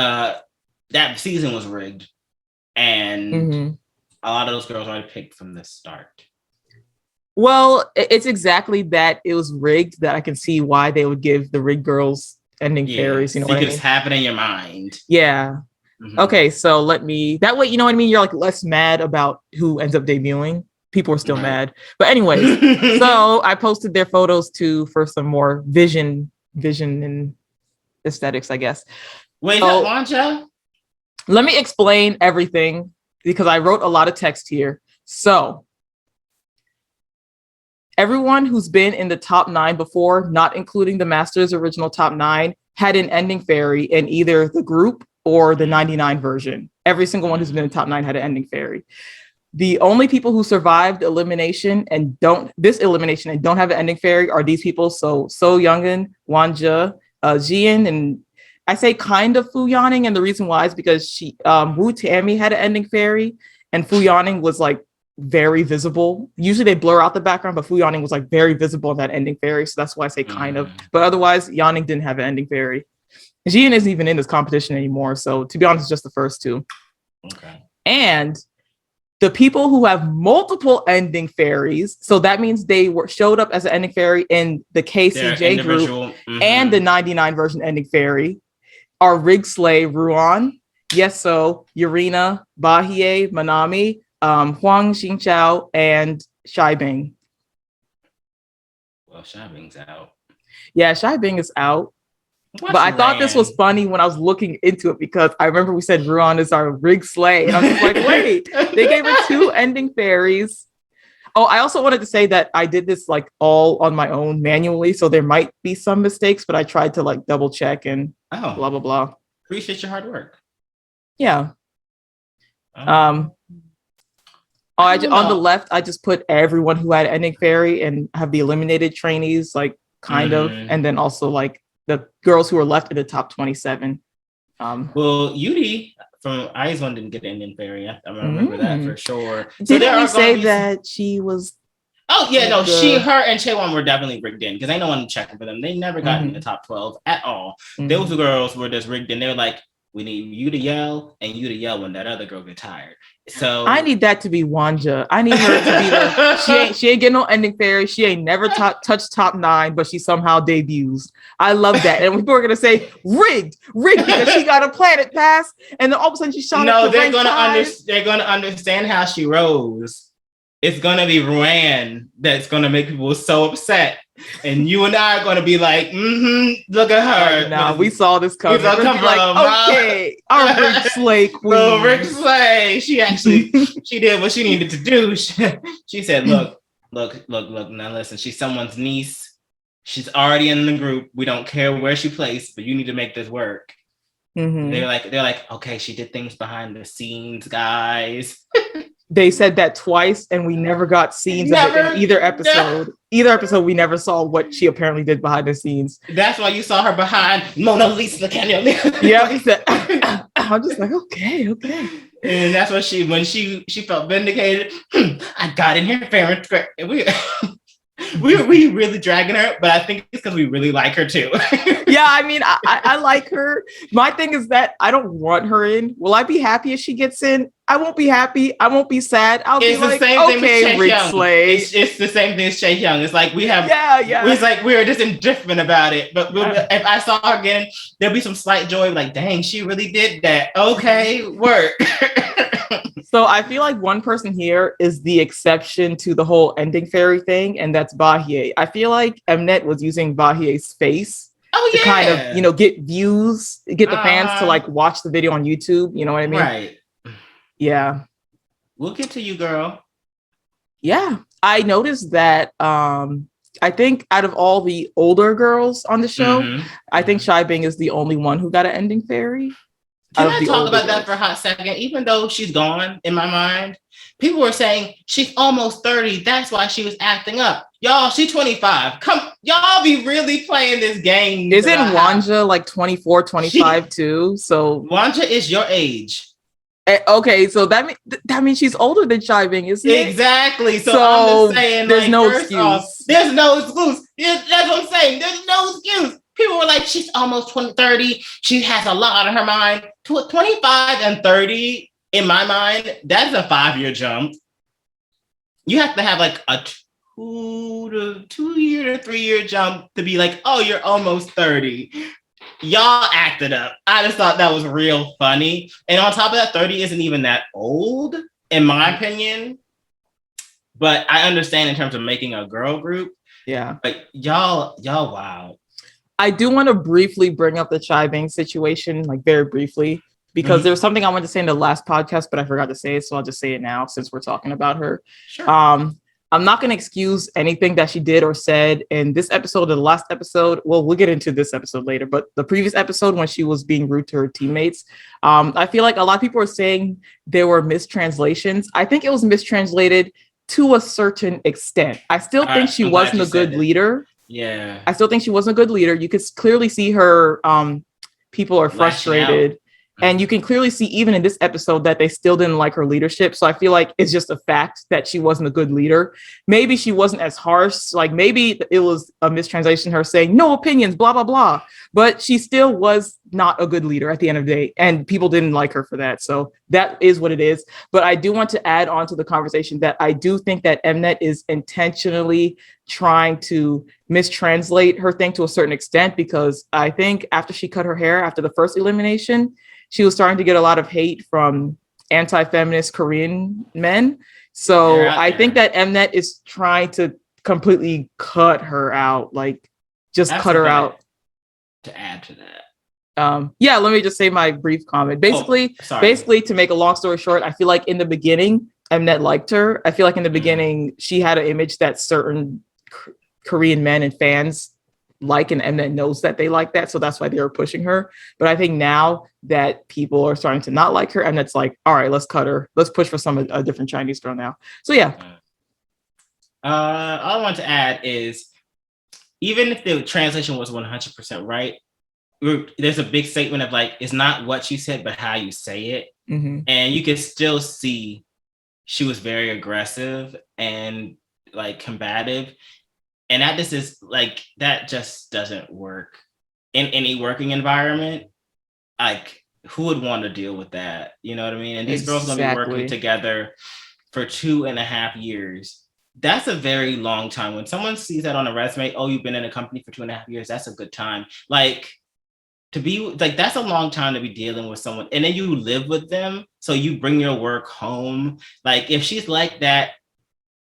S1: that season was rigged. And a lot of those girls already picked from the start.
S2: Well, it's exactly that. It was rigged that I can see why they would give the rigged girls ending fairies. You know, so
S1: you can just have it in your mind.
S2: Yeah. Okay, so that way, you know what I mean? You're like less mad about who ends up debuting. People are still mad. But anyways, so I posted their photos too for some more vision and aesthetics, I guess.
S1: Wait, so, is that Wanja?
S2: Let me explain everything because I wrote a lot of text here. So everyone who's been in the top 9 before, not including the Masters original top 9, had an ending fairy in either the group or the 99 version. Every single one who's been in the top 9 had an ending fairy. The only people who survived elimination and don't have an ending fairy are these people. So Youngin, Wanja, Jian, and I say kind of Fu Yaning, and the reason why is because Wu Tammy had an ending fairy, and Fu Yaning was like very visible. Usually they blur out the background, but Fu Yaning was like very visible in that ending fairy, so that's why I say kind of. But otherwise, Yaning didn't have an ending fairy. Jian isn't even in this competition anymore, so to be honest, it's just the first 2.
S1: Okay.
S2: And the people who have multiple ending fairies, so that means they showed up as an ending fairy in the KCJ group and the 99 version ending fairy, are Rig Slay, Ruan, Yeseo, Yurina, Bahie, Manami, Huang XingQiao, and Cai Bing.
S1: Well, Cai Bing's out.
S2: Yeah, Cai Bing is out. But I thought this was funny when I was looking into it because I remember we said Ruan is our Rig Slay. And I was just like, wait, they gave her 2 ending fairies. Oh, I also wanted to say that I did this like all on my own manually. So there might be some mistakes, but I tried to like double check and blah, blah, blah.
S1: Appreciate your hard work.
S2: Yeah. On the left, I just put everyone who had ending fairy and have the eliminated trainees, like kind of. And then also like the girls who were left in the top 27.
S1: Well, Yuri from Eyes One didn't get an ending fairy. I remember that for sure.
S2: Didn't we say that she was?
S1: Oh yeah, no, her and Chaewon were definitely rigged in because ain't no one checking for them. They never got in the top 12 at all. Those 2 girls were just rigged in. They were like, we need you to yell and you to yell when that other girl gets tired. So
S2: I need that to be Wanja. I need her to be she ain't getting no ending fairy. She ain't never touched top 9, but she somehow debuts. I love that. And people are gonna say rigged because she got a planet pass, and then all of a sudden she shot.
S1: No, they're gonna understand how she rose. It's gonna be Ruan that's gonna make people so upset. And you and I are going to be like, look at her.
S2: Now we saw this coming. Okay, our Rick Slay queen.
S1: Oh, Rick Slay. She did what she needed to do. She said, look. Now listen, she's someone's niece. She's already in the group. We don't care where she plays, but you need to make this work. They're like, okay, she did things behind the scenes, guys.
S2: They said that twice, and we never got scenes of it in either episode. Either episode, we never saw what she apparently did behind the scenes.
S1: That's why you saw her behind Mona Lisa.
S2: Yeah, he said. I'm just like, okay.
S1: And that's what when she felt vindicated. I got in here fair and square. We really dragging her, but I think it's because we really like her too.
S2: Yeah, I mean, I like her. My thing is that I don't want her in. Will I be happy if she gets in? I won't be happy. I won't be sad. I'll be like, okay, Rick Slay.
S1: It's the same thing as Shen Xiaoting. It's like we have, It's like we're just indifferent about it. But if I saw her again, there'll be some slight joy. Like, dang, she really did that. Okay, work.
S2: So I feel like one person here is the exception to the whole ending fairy thing, and that's Bahie. I feel like Mnet was using Bahie's face to kind of, get views, get the fans to like watch the video on YouTube. You know what I mean?
S1: Right.
S2: Yeah.
S1: We'll get to you, girl.
S2: Yeah. I noticed that I think out of all the older girls on the show, I think Cai Bing is the only one who got an ending fairy.
S1: Can I talk about that for a hot second? Even though she's gone, in my mind, people were saying she's almost 30. That's why she was acting up. Y'all, she's 25. Y'all be really playing this game.
S2: Isn't Wen Zhe like 24, 25 too? So
S1: Wen Zhe is your age.
S2: Okay, so that means she's older than Cai Bing, isn't it?
S1: Exactly. So I'm just saying,
S2: there's no excuse.
S1: There's no excuse. That's what I'm saying. There's no excuse. People were like, she's almost 30. She has a lot on her mind. 25 and 30, in my mind, that's a 5-year jump. You have to have like a 2-year to 3-year jump to be like, oh, you're almost 30. Y'all acted up. I just thought that was real funny. And on top of that, 30 isn't even that old, in my opinion. But I understand in terms of making a girl group.
S2: Yeah.
S1: But y'all, wow.
S2: I do want to briefly bring up the Cai Bing situation, like very briefly, because there was something I wanted to say in the last podcast, but I forgot to say it. So I'll just say it now since we're talking about her.
S1: Sure.
S2: I'm not going to excuse anything that she did or said in this episode or the last episode. Well, we'll get into this episode later, but the previous episode when she was being rude to her teammates, I feel like a lot of people are saying there were mistranslations. I think it was mistranslated to a certain extent. I still think she wasn't a good leader.
S1: Yeah.
S2: I still think she wasn't a good leader. You could clearly see her, people are frustrated. And you can clearly see even in this episode that they still didn't like her leadership. So I feel like it's just a fact that she wasn't a good leader. Maybe she wasn't as harsh. Like maybe it was a mistranslation, her saying no opinions, blah, blah, blah. But she still was not a good leader at the end of the day. And people didn't like her for that. So that is what it is. But I do want to add on to the conversation that I do think that Mnet is intentionally trying to mistranslate her thing to a certain extent, because I think after she cut her hair after the first elimination, she was starting to get a lot of hate from anti-feminist Korean men. So I think that Mnet is trying to completely cut her out, like just cut her out.
S1: To add to that.
S2: Yeah, let me just say my brief comment. Basically, to make a long story short, I feel like in the beginning, Mnet liked her. I feel like in the beginning, she had an image that certain Korean men and fans like, and Mnet knows that they like that, so that's why they were pushing her. But I think now that people are starting to not like her, Mnet's like, all right, let's cut her. Let's push for a different Chinese girl now. So yeah.
S1: All I want to add is, even if the translation was 100% right, there's a big statement of like, it's not what you said, but how you say it. And you can still see she was very aggressive and like combative. And that just doesn't work in any working environment. Like, who would want to deal with that? You know what I mean? And these girls are going to be working together for 2.5 years. That's a very long time. When someone sees that on a resume, oh, you've been in a company for 2.5 years, that's a good time. Like, to be like, that's a long time to be dealing with someone. And then you live with them. So you bring your work home. Like, if she's like that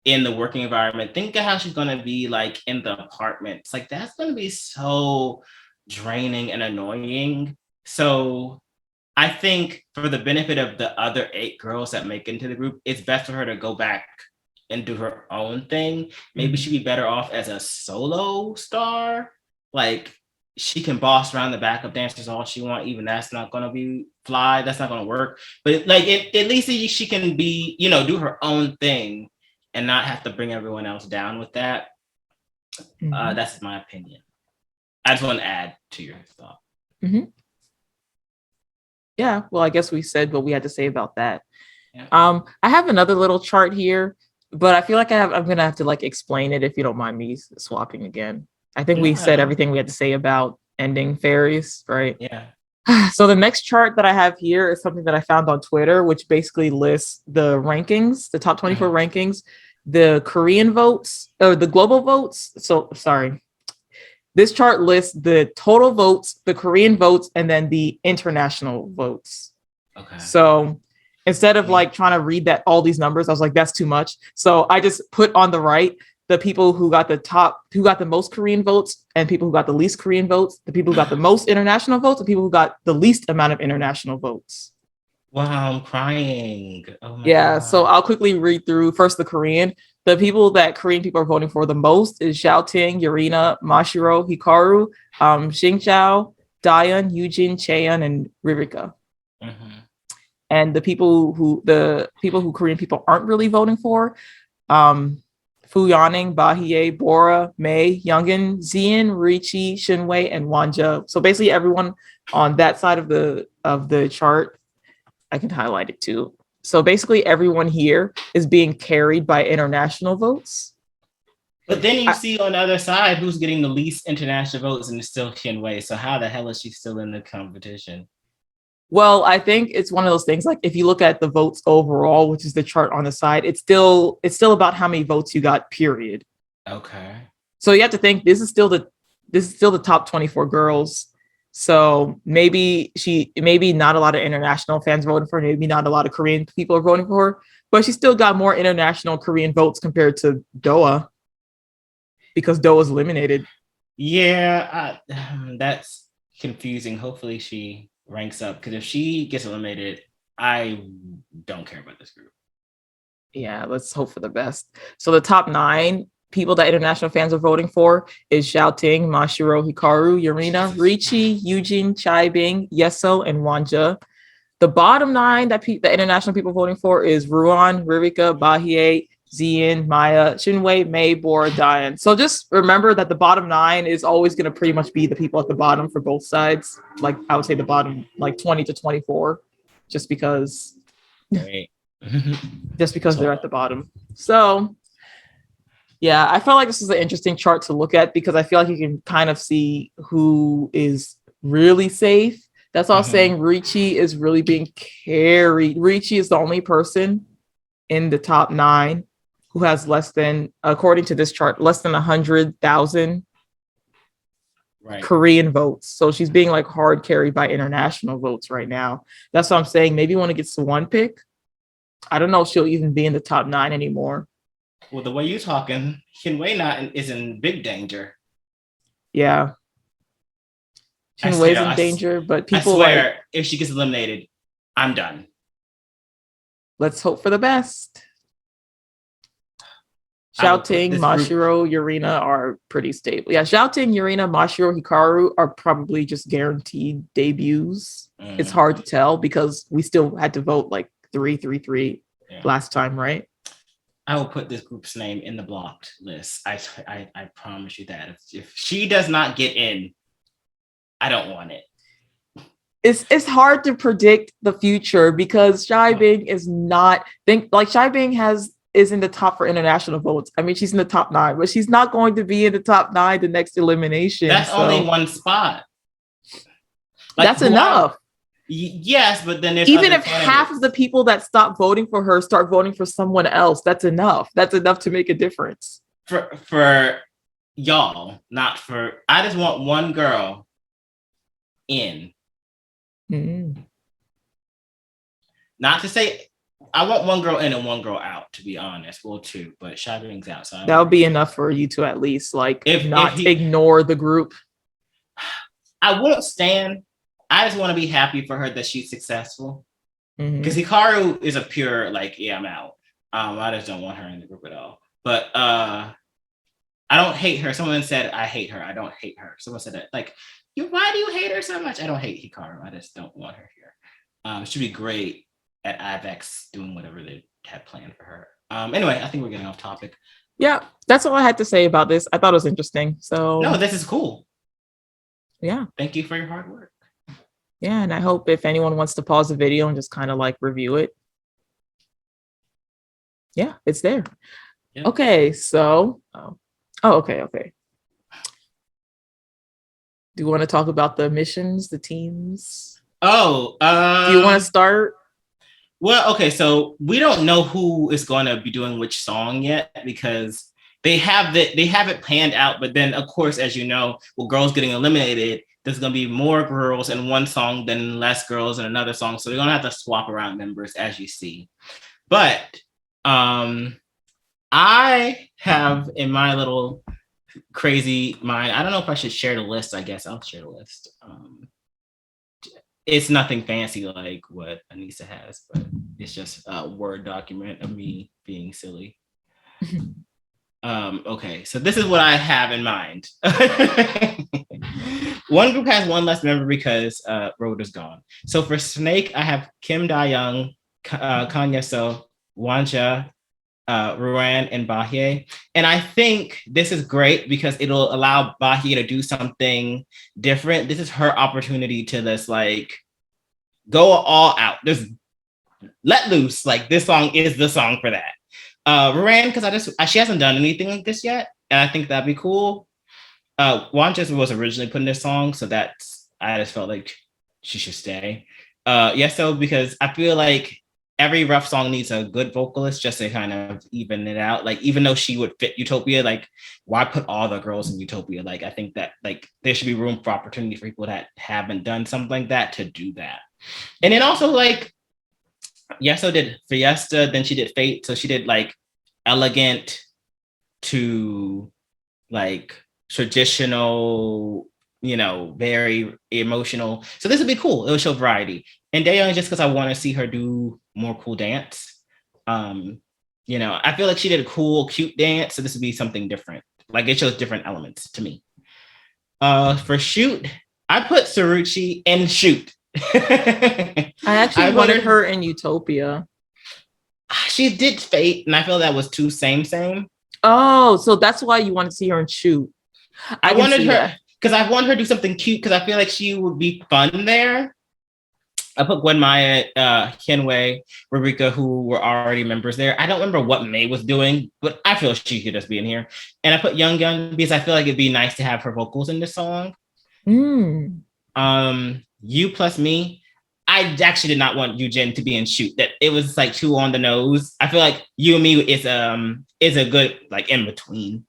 S1: in the working environment, think of how she's going to be like in the apartments. Like, that's going to be so draining and annoying. So I think for the benefit of the other 8 girls that make it into the group, it's best for her to go back and do her own thing. Maybe she'd be better off as a solo star. Like, she can boss around the backup dancers all she wants. Even that's not going to be fly. That's not going to work. But like, at least she can be, do her own thing and not have to bring everyone else down with that. That's my opinion. I just want to add to your thought.
S2: Yeah, well, I guess we said what we had to say about that.
S1: Yeah.
S2: I have another little chart here, but I feel like I'm going to have to like explain it if you don't mind me swapping again. I think we said everything we had to say about ending Fairies, right?
S1: Yeah.
S2: So the next chart that I have here is something that I found on Twitter, which basically lists the rankings, the top 24 rankings, the Korean votes, or the global votes. So, sorry. This chart lists the total votes, the Korean votes, and then the international votes.
S1: Okay.
S2: So instead of like trying to read all these numbers, I was like, that's too much. So I just put on the right the people who got the most Korean votes, and people who got the least Korean votes, the people who got the most international votes, and people who got the least amount of international votes.
S1: Wow, I'm crying. Oh my
S2: God. So I'll quickly read through first the Korean. The people that Korean people are voting for the most is Xiaoting, Yurina, Mashiro, Hikaru, XingQiao, Dayeon, Yujin, Cheon, and Ririka. and the people who Korean people aren't really voting for, Fu Yaning, Bahie, Bora, Mei, Youngin, Zian, Ruiqi, Shin Wei, and Wen Zhe. So basically everyone on that side of the chart, I can highlight it too. So basically everyone here is being carried by international votes.
S1: But then you see on the other side who's getting the least international votes, and it's still Shen Wei. So how the hell is she still in the competition?
S2: Well, I think it's one of those things, like if you look at the votes overall, which is the chart on the side, it's still about how many votes you got, period.
S1: Okay.
S2: So you have to think this is still the top 24 girls. So maybe not a lot of international fans voting for her, maybe not a lot of Korean people are voting for her, but she still got more international Korean votes compared to Doa, because Doa's eliminated.
S1: Yeah, that's confusing. Hopefully she ranks up, because if she gets eliminated, I don't care about this group.
S2: Yeah, let's hope for the best. So the top 9 people that international fans are voting for is Xiaoting, Mashiro, Hikaru, Yurina, Ruiqi, Yujin, Cai Bing, Yeseo, and Wen Zhe. The bottom 9 that the international people voting for is Ruan, Ririka, Bahie, Zian, Maya, Shinwei, Mei, Bora, Dayeon. So just remember that the bottom 9 is always going to pretty much be the people at the bottom for both sides. Like I would say the bottom, like 20 to 24, just because.
S1: Right.
S2: Just because they're at the bottom. So yeah, I felt like this is an interesting chart to look at, because I feel like you can kind of see who is really safe. That's all saying. Ruiqi is really being carried. Ruiqi is the only person in the top 9 who has less than, according to this chart, less than 100,000 Korean votes. So she's being like hard carried by international votes right now. That's what I'm saying. Maybe when it gets to one pick, I don't know if she'll even be in the top 9 anymore.
S1: Well, the way you're talking, Shen Wei is in big danger.
S2: Yeah. Shen Wei's in danger, but people,
S1: I swear, if she gets eliminated, I'm done.
S2: Let's hope for the best. Xiaoting, Mashiro, Yurina are pretty stable. Yeah, Xiaoting, Yurina, Mashiro, Hikaru are probably just guaranteed debuts. It's hard to tell because we still had to vote like 3-3-3 last time, right?
S1: I will put this group's name in the blocked list. I promise you that. If she does not get in, I don't want it.
S2: It's hard to predict the future because Cai Bing is not Cai Bing is in the top for international votes. I mean, she's in the top 9, but she's not going to be in the top 9 the next elimination.
S1: That's only one spot.
S2: That's enough.
S1: Yes, but then
S2: even if half of the people that stop voting for her start voting for someone else, that's enough. That's enough to make a difference.
S1: For y'all, not for. I just want one girl in. Not to say I want one girl in and one girl out, to be honest. Well, 2, but Cai Bing's out. So
S2: that would be enough for you to at least ignore the group.
S1: I won't stand. I just want to be happy for her that she's successful. Because Hikaru is a pure, I'm out. I just don't want her in the group at all. But I don't hate her. Someone said, I hate her. I don't hate her. Someone said that, why do you hate her so much? I don't hate Hikaru. I just don't want her here. She'd be great at IVEX doing whatever they had planned for her. Anyway, I think we're getting off topic.
S2: Yeah, that's all I had to say about this. I thought it was interesting. So
S1: no, this is cool.
S2: Yeah.
S1: Thank you for your hard work.
S2: Yeah, and I hope if anyone wants to pause the video and just kind of review it. Yeah, it's there. Yep. Okay, so okay. Do you want to talk about the missions, the teams? Do you want to start?
S1: Well, okay, so we don't know who is going to be doing which song yet because they have it planned out. But then, of course, as you know, with girls getting eliminated, there's going to be more girls in one song than less girls in another song. So they're going to have to swap around members, as you see. But I have in my little crazy mind, I don't know if I should share the list. I guess I'll share the list. It's nothing fancy like what Aneesa has, but it's just a Word document of me being silly. Okay, so this is what I have in mind. one group has one less member because Road is gone. So for Snake, I have Kim Dayeon, Kang Yeseo, Wen Zhe, Ruan, and Bahie. And I think this is great because it'll allow Bahie to do something different. This is her opportunity to just like go all out. Just let loose. Like this song is the song for that. Ruan, because she hasn't done anything like this yet, and I think that'd be cool. Wen Zhe was originally put in this song, so I just felt like she should stay. Yeseo, because I feel like every rough song needs a good vocalist just to kind of even it out. Like, even though she would fit Utopia, like, why put all the girls in Utopia? Like, I think that like there should be room for opportunity for people that haven't done something like that to do that. And then also like Yeseo did Fiesta, then she did Fate, so she did like elegant to like traditional, you know, very emotional. So this would be cool. It would show variety. And Dayeon, just because I want to see her do more cool dance. You know, I feel like she did a cool, cute dance. So this would be something different. Like it shows different elements to me. For Shoot, I put Ruiqi in Shoot.
S2: I actually wanted her in Utopia.
S1: She did Fate, and I feel that was too same.
S2: Oh, so that's why you want to see her in Shoot.
S1: I wanted her because I want her to do something cute because I feel like she would be fun there. I put Gwen Maya, Hsin Wei, Ruiqi, who were already members there. I don't remember what May was doing, but I feel she could just be in here. And I put Young because I feel like it'd be nice to have her vocals in this song. You plus Me. I actually did not want Yujin to be in Shoot. That it was like too on the nose. I feel like You and Me is a good like in between.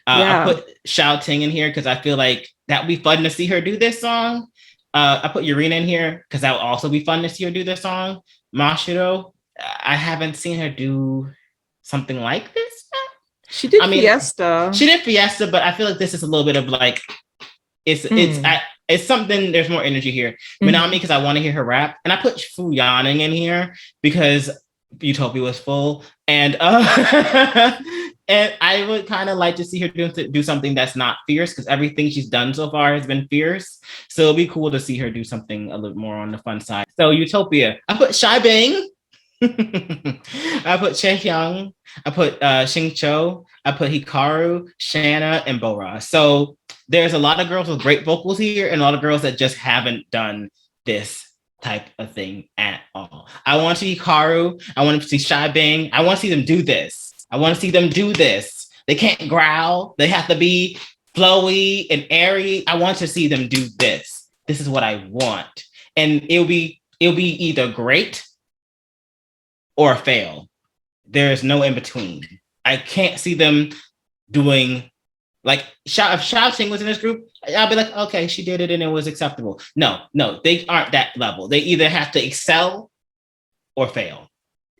S1: I put Xiaoting in here because I feel like that would be fun to see her do this song. I put Yurina in here because that would also be fun to see her do this song. Mashiro, I haven't seen her do something like this yet.
S2: She did Fiesta.
S1: She did Fiesta, but I feel like this is a little bit of like it's something. There's more energy here. Manami, because I want to hear her rap, and I put Fu Yaning in here because Utopia was full, and and I would kind of like to see her do something that's not fierce because everything she's done so far has been fierce. So it'll be cool to see her do something a little more on the fun side. So Utopia, I put Cai Bing. I put Chaehyung. I put XingQiao. I put Hikaru, Shanna, and Bora. So there's a lot of girls with great vocals here and a lot of girls that just haven't done this type of thing at all. I want to see Hikaru. I want to see Cai Bing. I want to see them do this. I want to see them do this. They can't growl. They have to be flowy and airy. I want to see them do this. This is what I want. And it'll be either great or fail. There's no in between. I can't see them doing like if Xiaoting was in this group, I'll be like, okay, she did it and it was acceptable. No, they aren't that level. They either have to excel or fail.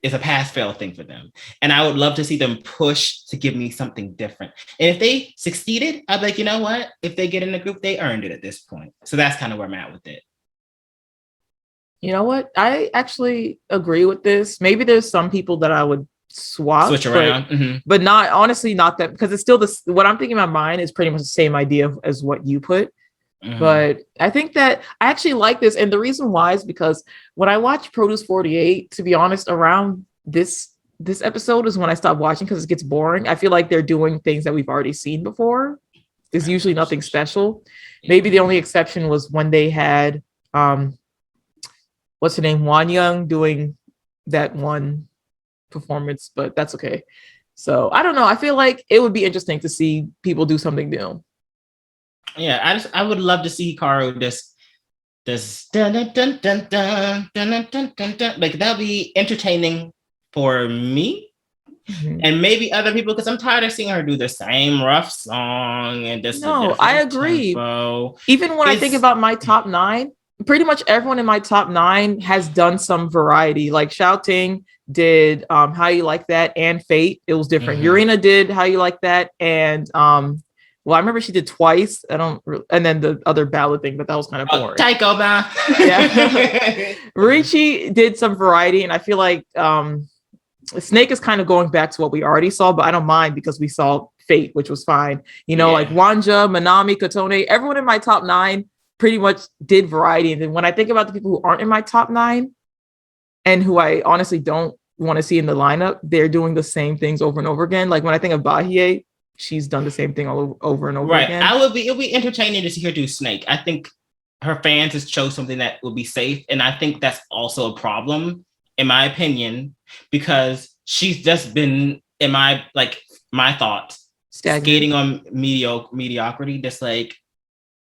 S1: It's a pass-fail thing for them. And I would love to see them push to give me something different. And if they succeeded, I'd be like, you know what? If they get in the group, they earned it at this point. So that's kind of where I'm at with it.
S2: You know what? I actually agree with this. Maybe there's some people that I would switch around, but not honestly, not that, because it's still what I'm thinking in my mind is pretty much the same idea as what you put. But I think that I actually like this. And the reason why is because when I watch Produce 48, to be honest, around this episode is when I stop watching because it gets boring. I feel like they're doing things that we've already seen before. There's usually nothing special. Maybe the only exception was when they had what's her name, Wan Young doing that one performance, but that's okay. So I don't know. I feel like it would be interesting to see people do something new.
S1: Yeah, I would love to see Hikaru this dun, dun, dun, dun, dun, dun, dun, dun, dun. Like that'd be entertaining for me and maybe other people because I'm tired of seeing her do the same rough song and just
S2: I agree. Tempo. Even when I think about my top 9, pretty much everyone in my top 9 has done some variety. Like Xiaoting did How You Like That and Fate. It was different. Yurina did How You Like That and well, I remember she did Twice. And then the other ballad thing, but that was kind of boring.
S1: Taiko ba.
S2: Yeah. Ruiqi did some variety, and I feel like Snake is kind of going back to what we already saw, but I don't mind because we saw Fate, which was fine. You know, like Wen Zhe, Manami, Kotone, everyone in my top 9 pretty much did variety. And then when I think about the people who aren't in my top 9 and who I honestly don't want to see in the lineup, they're doing the same things over and over again. Like when I think of Bahie, she's done the same thing all over and over again.
S1: It'll be entertaining to see her do Snake. I think her fans just chose something that will be safe. And I think that's also a problem, in my opinion, because she's just been, in my thoughts, skating on mediocrity,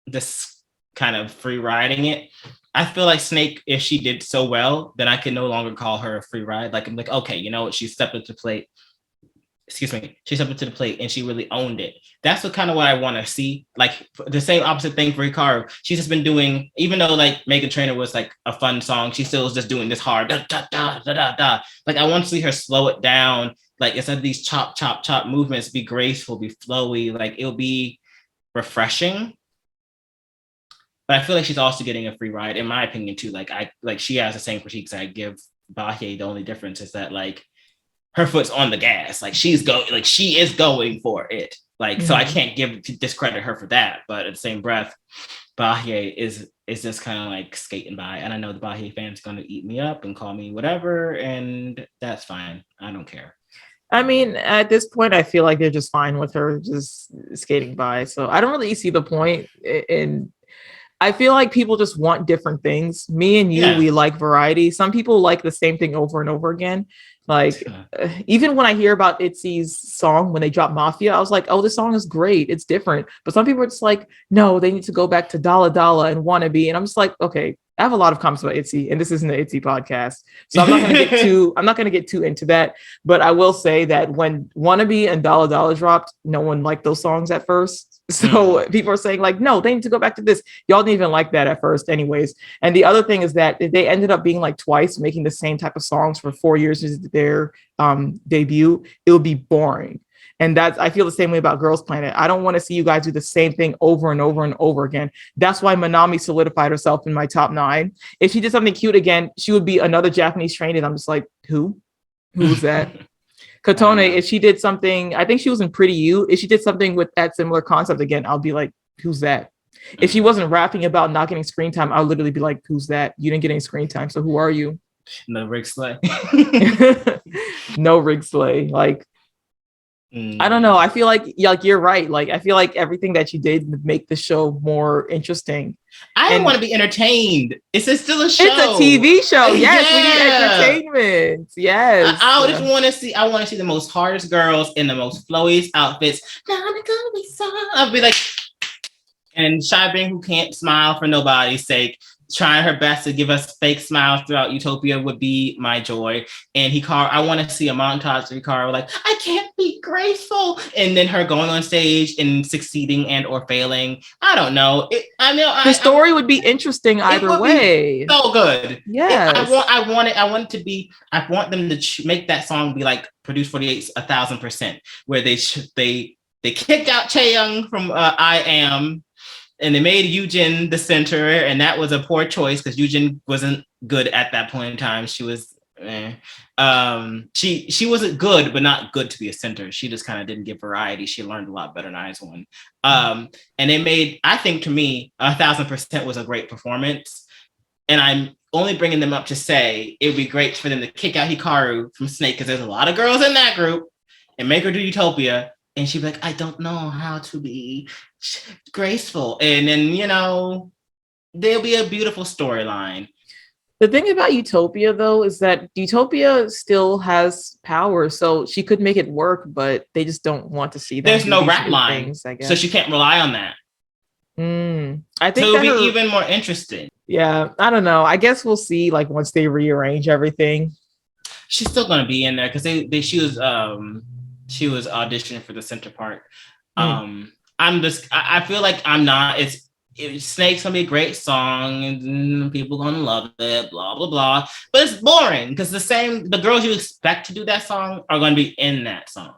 S1: just kind of free riding it. I feel like Snake, if she did so well, then I can no longer call her a free ride. Like, I'm like, okay, you know what? She stepped up to the plate. Excuse me. She stepped up to the plate and she really owned it. That's what I want to see. Like the same opposite thing for Hikaru. She's just been doing, even though like Meghan Trainor was like a fun song, she still was just doing this hard da, da, da, da, da, da. Like I want to see her slow it down. Like instead of these chop, chop, chop movements, be graceful, be flowy. Like it'll be refreshing. But I feel like she's also getting a free ride, in my opinion, too. Like she has the same critiques I give Bahie. The only difference is that like her foot's on the gas. Like she is going for it. Like so I can't discredit her for that. But at the same breath, Bahie is just kind of like skating by. And I know the Bahie fans are gonna eat me up and call me whatever, and that's fine. I don't care.
S2: I mean, at this point, I feel like they're just fine with her just skating by. So I don't really see the point in. I feel like people just want different things. Me and you, we like variety. Some people like the same thing over and over again. Like, even when I hear about ITZY's song, when they drop Mafia, I was like, oh, this song is great. It's different. But some people are just like, no, they need to go back to Dalla Dalla and Wannabe. And I'm just like, okay, I have a lot of comments about ITZY, and this isn't an ITZY podcast. So I'm not going to get too into that. But I will say that when Wannabe and Dalla Dalla dropped, no one liked those songs at first. So people are saying like, no, they need to go back to this. Y'all didn't even like that at first anyways. And the other thing is that they ended up being like twice making the same type of songs for 4 years as their debut. It would be boring. And I feel the same way about Girls Planet. I don't want to see you guys do the same thing over and over and over again. That's why Manami solidified herself in my top 9. If she did something cute again, she would be another Japanese trained. And I'm just like, who's that? Kotone, if she did something, I think she was in Pretty You. If she did something with that similar concept again, I'll be like, who's that? If she wasn't rapping about not getting screen time, I'll literally be like, who's that? You didn't get any screen time, so who are you?
S1: No Rig Slay.
S2: No Rig Slay. Like, I don't know. I feel like you're right. Like, I feel like everything that you did would make the show more interesting.
S1: I want to be entertained. It's still a show.
S2: It's a TV show. Yes, we need entertainment. Yes.
S1: I just want to see. I want to see the most hardest girls in the most flowiest outfits. I'll be like, and Cai Bing, who can't smile for nobody's sake, trying her best to give us fake smiles throughout Utopia would be my joy. And Hikaru, I want to see a montage of Hikaru like, I can't be graceful. And then her going on stage and succeeding and or failing. I don't know.
S2: The story would be interesting either way.
S1: So good.
S2: Yeah.
S1: I want them to make that song be like Produce 48 1,000%, where they kicked out Chaeyoung from I Am. And they made Yujin the center, and that was a poor choice because Yujin wasn't good at that point in time. She was, she wasn't good, but not good to be a center. She just kind of didn't give variety. She learned a lot better than IZ*ONE. And they made, I think to me, 1,000% was a great performance. And I'm only bringing them up to say it would be great for them to kick out Hikaru from Snake because there's a lot of girls in that group and make her do Utopia. And she'd be like, I don't know how to be graceful. And then, there'll be a beautiful storyline.
S2: The thing about Utopia, though, is that Utopia still has power. So she could make it work, but they just don't want to see that.
S1: There's no rap line, I guess. So she can't rely on that.
S2: I think
S1: so it'll be even more interesting.
S2: Yeah, I don't know. I guess we'll see, like, once they rearrange everything.
S1: She's still going to be in there because she was auditioning for the center part. I feel like I'm not. Snake's gonna be a great song and people gonna love it, blah blah blah. But it's boring because the girls you expect to do that song are gonna be in that song.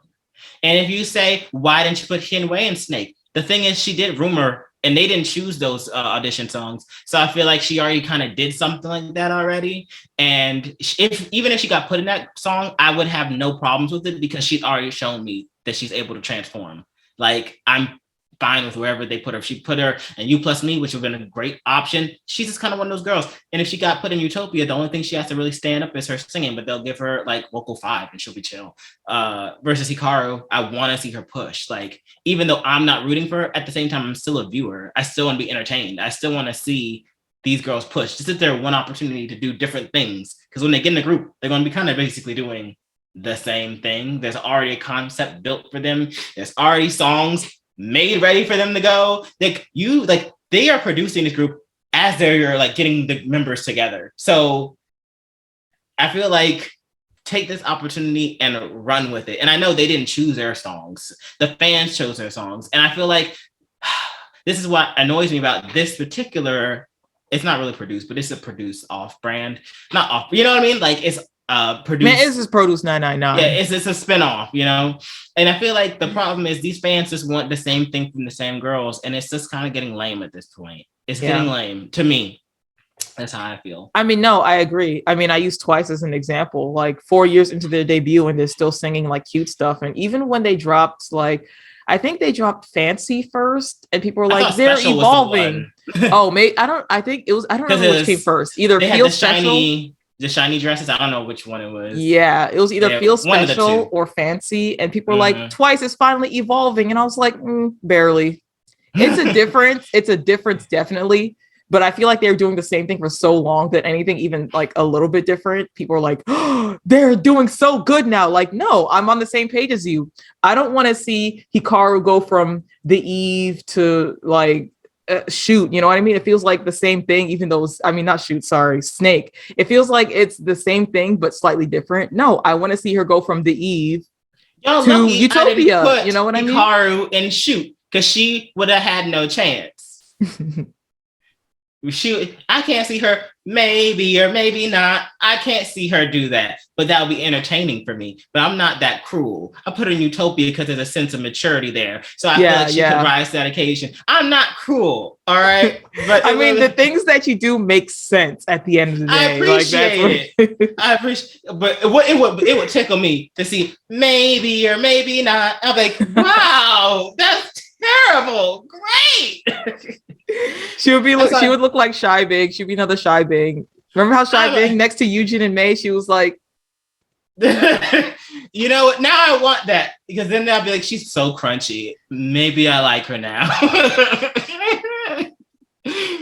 S1: And if you say, why didn't you put Hsin Wei in Snake? The thing is, she did Rumor, and they didn't choose those audition songs. So I feel like she already kind of did something like that already. And even if she got put in that song, I would have no problems with it because she's already shown me that she's able to transform. Like, I'm fine with wherever they put her. She put her in You Plus Me, which would have been a great option. She's just kind of one of those girls. And if she got put in Utopia, the only thing she has to really stand up is her singing, but they'll give her like vocal 5 and she'll be chill. Versus Hikaru, I want to see her push. Like, even though I'm not rooting for her, at the same time, I'm still a viewer. I still want to be entertained. I still want to see these girls push. Just that they're one opportunity to do different things. Because when they get in the group, they're going to be kind of basically doing the same thing. There's already a concept built for them. There's already songs made ready for them to go. They are producing this group as they're like getting the members together. So I feel like take this opportunity and run with it. And I know they didn't choose their songs. The fans chose their songs. And I feel like this is what annoys me about this particular, it's not really produced, but it's a produced off brand. Not off, you know what I mean? Like it's produced.
S2: Man, this is Produce 999.
S1: Yeah, it's a spinoff, you know? And I feel like the problem is these fans just want the same thing from the same girls, and it's just kind of getting lame at this point. It's getting lame to me. That's how I feel.
S2: I mean, no, I agree. I mean, I use Twice as an example. Like 4 years into their debut, and they're still singing like cute stuff. And even when they dropped, like, I think they dropped Fancy first, and people were like, they're evolving. I think it was, I don't remember which came first. Either Feel Special.
S1: The shiny dresses, I don't know which one it was.
S2: Yeah, it was either Feel Special or Fancy, and people were like, Twice is finally evolving, and I was like, barely. It's a difference. It's a difference, definitely. But I feel like they were doing the same thing for so long that anything even like a little bit different, people are like, oh, they're doing so good now. Like, no, I'm on the same page as you. I don't want to see Hikaru go from the Eve to like Shoot, you know what I mean? It feels like the same thing, even though Snake. It feels like it's the same thing, but slightly different. No, I want to see her go from the Eve to Utopia. You know what I mean?
S1: Hikaru and Shoot, because she would have had no chance. I can't see her, maybe or maybe not. I can't see her do that, but that would be entertaining for me. But I'm not that cruel. I put her in Utopia because there's a sense of maturity there. So I feel like she can rise to that occasion. I'm not cruel, all right? But
S2: I mean, the things that you do make sense at the end of the day.
S1: I appreciate it. I appreciate, but it would tickle me to see maybe or maybe not. I'm like, wow, that's terrible. Great. She would look like Cai Bing. She'd be another Cai Bing. Remember how Cai Bing next to Yujin and Mei, she was like, you know what? Now I want that, because then they'll be like, she's so crunchy. Maybe I like her now.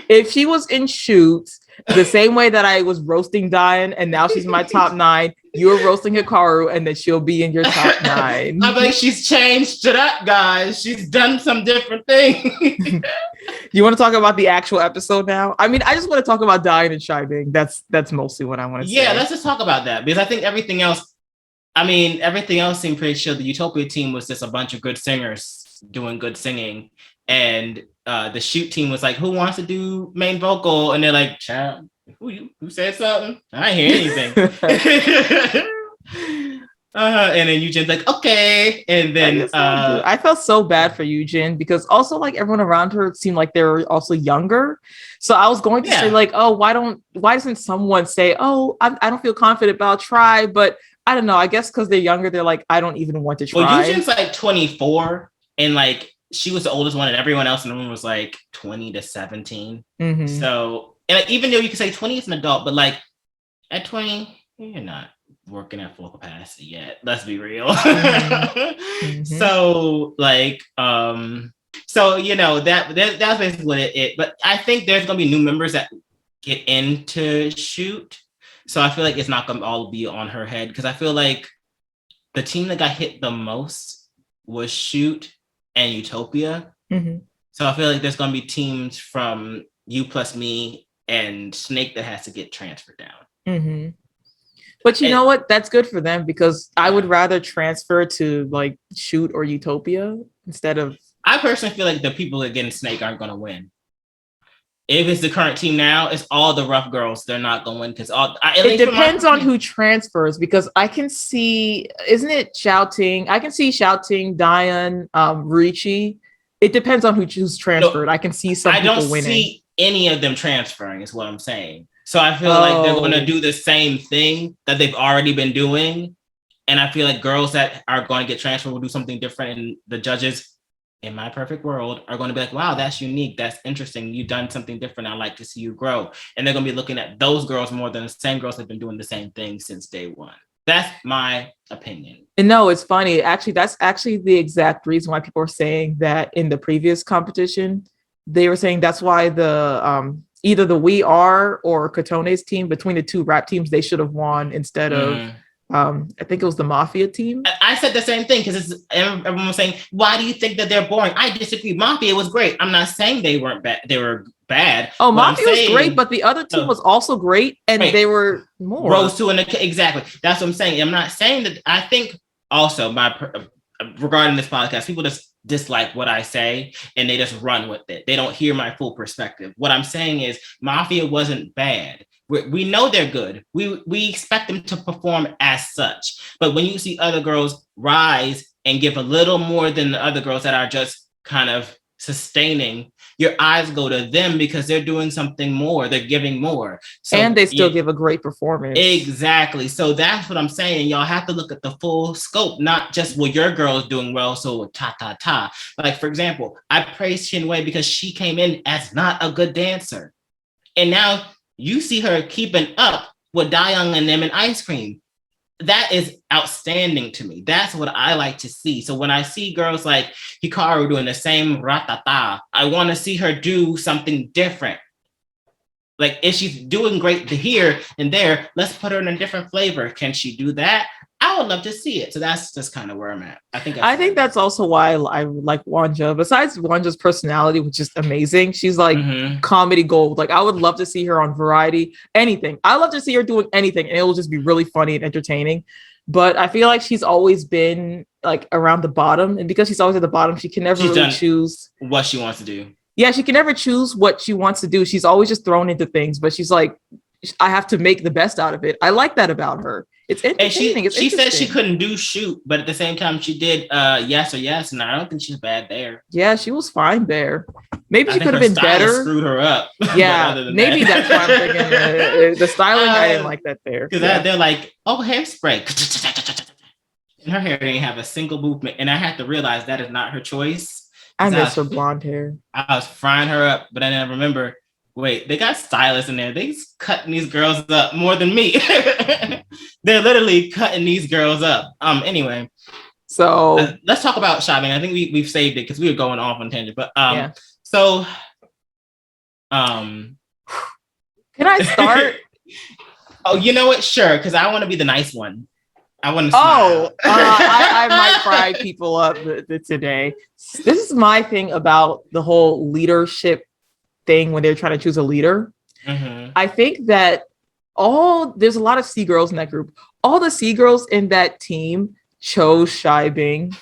S2: If she was in Shoot, the same way that I was roasting Dayeon and now she's my top 9, you're roasting Hikaru and then she'll be in your top 9.
S1: I'm like, she's changed it up, guys. She's done some different things.
S2: You want to talk about the actual episode now? I mean, I just want to talk about Dayeon and Cai Bing. That's mostly what I want to say.
S1: Yeah, let's just talk about that, because I think everything else seemed pretty chill. The Utopia team was just a bunch of good singers doing good singing. And the Shoot team was like, who wants to do main vocal? And they're like, child, who said something? I didn't hear anything. And then Yujin's like, okay. And then
S2: I felt so bad for Yujin, because also like everyone around her seemed like they were also younger. So I was going to say like, oh, why doesn't someone say, oh, I don't feel confident, but I'll try. But I don't know. I guess because they're younger, they're like, I don't even want to try.
S1: Well, Yujin's like 24, and like she was the oldest one, and everyone else in the room was like 20 to 17. Mm-hmm. So, and like, even though you can say 20 is an adult, but like at 20, you're not working at full capacity yet. Let's be real. Mm-hmm. So like, so you know that's basically what it. But I think there's gonna be new members that get into Shoot. So I feel like it's not gonna all be on her head, because I feel like the team that got hit the most was Shoot and Utopia. Mm-hmm. So I feel like there's gonna be teams from You Plus Me and Snake that has to get transferred down.
S2: Mm-hmm. But you know what? That's good for them, because I would rather transfer to like Shoot or Utopia instead of.
S1: I personally feel like the people that get in Snake aren't gonna win. If it's the current team now, it's all the rough girls. They're not going to win, because it
S2: depends on who transfers, because I can see, isn't it Xiaoting? I can see Xiaoting, Dayeon, Ruiqi. It depends on who's transferred. I can see some people winning. I don't see
S1: any of them transferring, is what I'm saying. So I feel like they're going to do the same thing that they've already been doing. And I feel like girls that are going to get transferred will do something different, and the judges in my perfect world, are going to be like, wow, that's unique. That's interesting. You've done something different. I like to see you grow. And they're going to be looking at those girls more than the same girls have been doing the same thing since day one. That's my opinion.
S2: And no, it's funny. Actually, that's actually the exact reason why people are saying that in the previous competition. They were saying that's why the either the We Are or Kotone's team, between the two rap teams, they should have won instead of I think it was the Mafia team.
S1: I said the same thing because everyone was saying, why do you think that they're boring? I disagree. Mafia was great. I'm not saying they weren't bad. They were bad.
S2: Oh, Mafia was great, but the other team was also great, and they were more.
S1: Rose to exactly. That's what I'm saying. I'm not saying that. I think also regarding this podcast, people just dislike what I say and they just run with it. They don't hear my full perspective. What I'm saying is Mafia wasn't bad. We know they're good. We expect them to perform as such. But when you see other girls rise and give a little more than the other girls that are just kind of sustaining, your eyes go to them because they're doing something more. They're giving more. So,
S2: and they still give a great performance.
S1: Exactly. So that's what I'm saying. Y'all have to look at the full scope, not just, well, your girl is doing well, so ta. Like, for example, I praised Shen Wei because she came in as not a good dancer. And now you see her keeping up with Dayeon and them in Ice Cream. That is outstanding to me. That's what I like to see. So when I see girls like Hikaru doing the same ratata, I want to see her do something different. Like, if she's doing great here and there, let's put her in a different flavor. Can she do that? I would love to see it. So that's just kind of where I'm at. I think that's also why I like Wen Zhe. Besides Wen Zhe's personality, which is amazing, she's like comedy gold. Like, I would love to see her on Variety, anything. I love to see her doing anything, and it will just be really funny and entertaining. But I feel like she's always been like around the bottom, and because she's always at the bottom, she can never really choose what she wants to do.
S2: Yeah, she can never choose what she wants to do. She's always just thrown into things, but she's like, I have to make the best out of it. I like that about her. It's entertaining.
S1: And she said she couldn't do shoot, but at the same time she did yes or yes, and I don't think she's bad there.
S2: Yeah, she was fine there. Maybe she could have been better.
S1: Screwed her up.
S2: Yeah, maybe that's what I'm thinking. The styling, I didn't like that there.
S1: Because they're like, oh, hairspray. And her hair didn't have a single movement, and I had to realize that is not her choice.
S2: I miss her blonde hair.
S1: I was frying her up, but I didn't remember. Wait, they got stylists in there. They cutting these girls up more than me. They're literally cutting these girls up. Anyway,
S2: so
S1: let's talk about Cai Bing. I think we've saved it because we were going off on tangent. But so
S2: can I start?
S1: Oh, you know what? Sure, because I want to be the nice one. I want to smile.
S2: I might fry people up today. This is my thing about the whole leadership thing when they're trying to choose a leader. I think that there's a lot of C girls in that group. All the C girls in that team chose Cai Bing,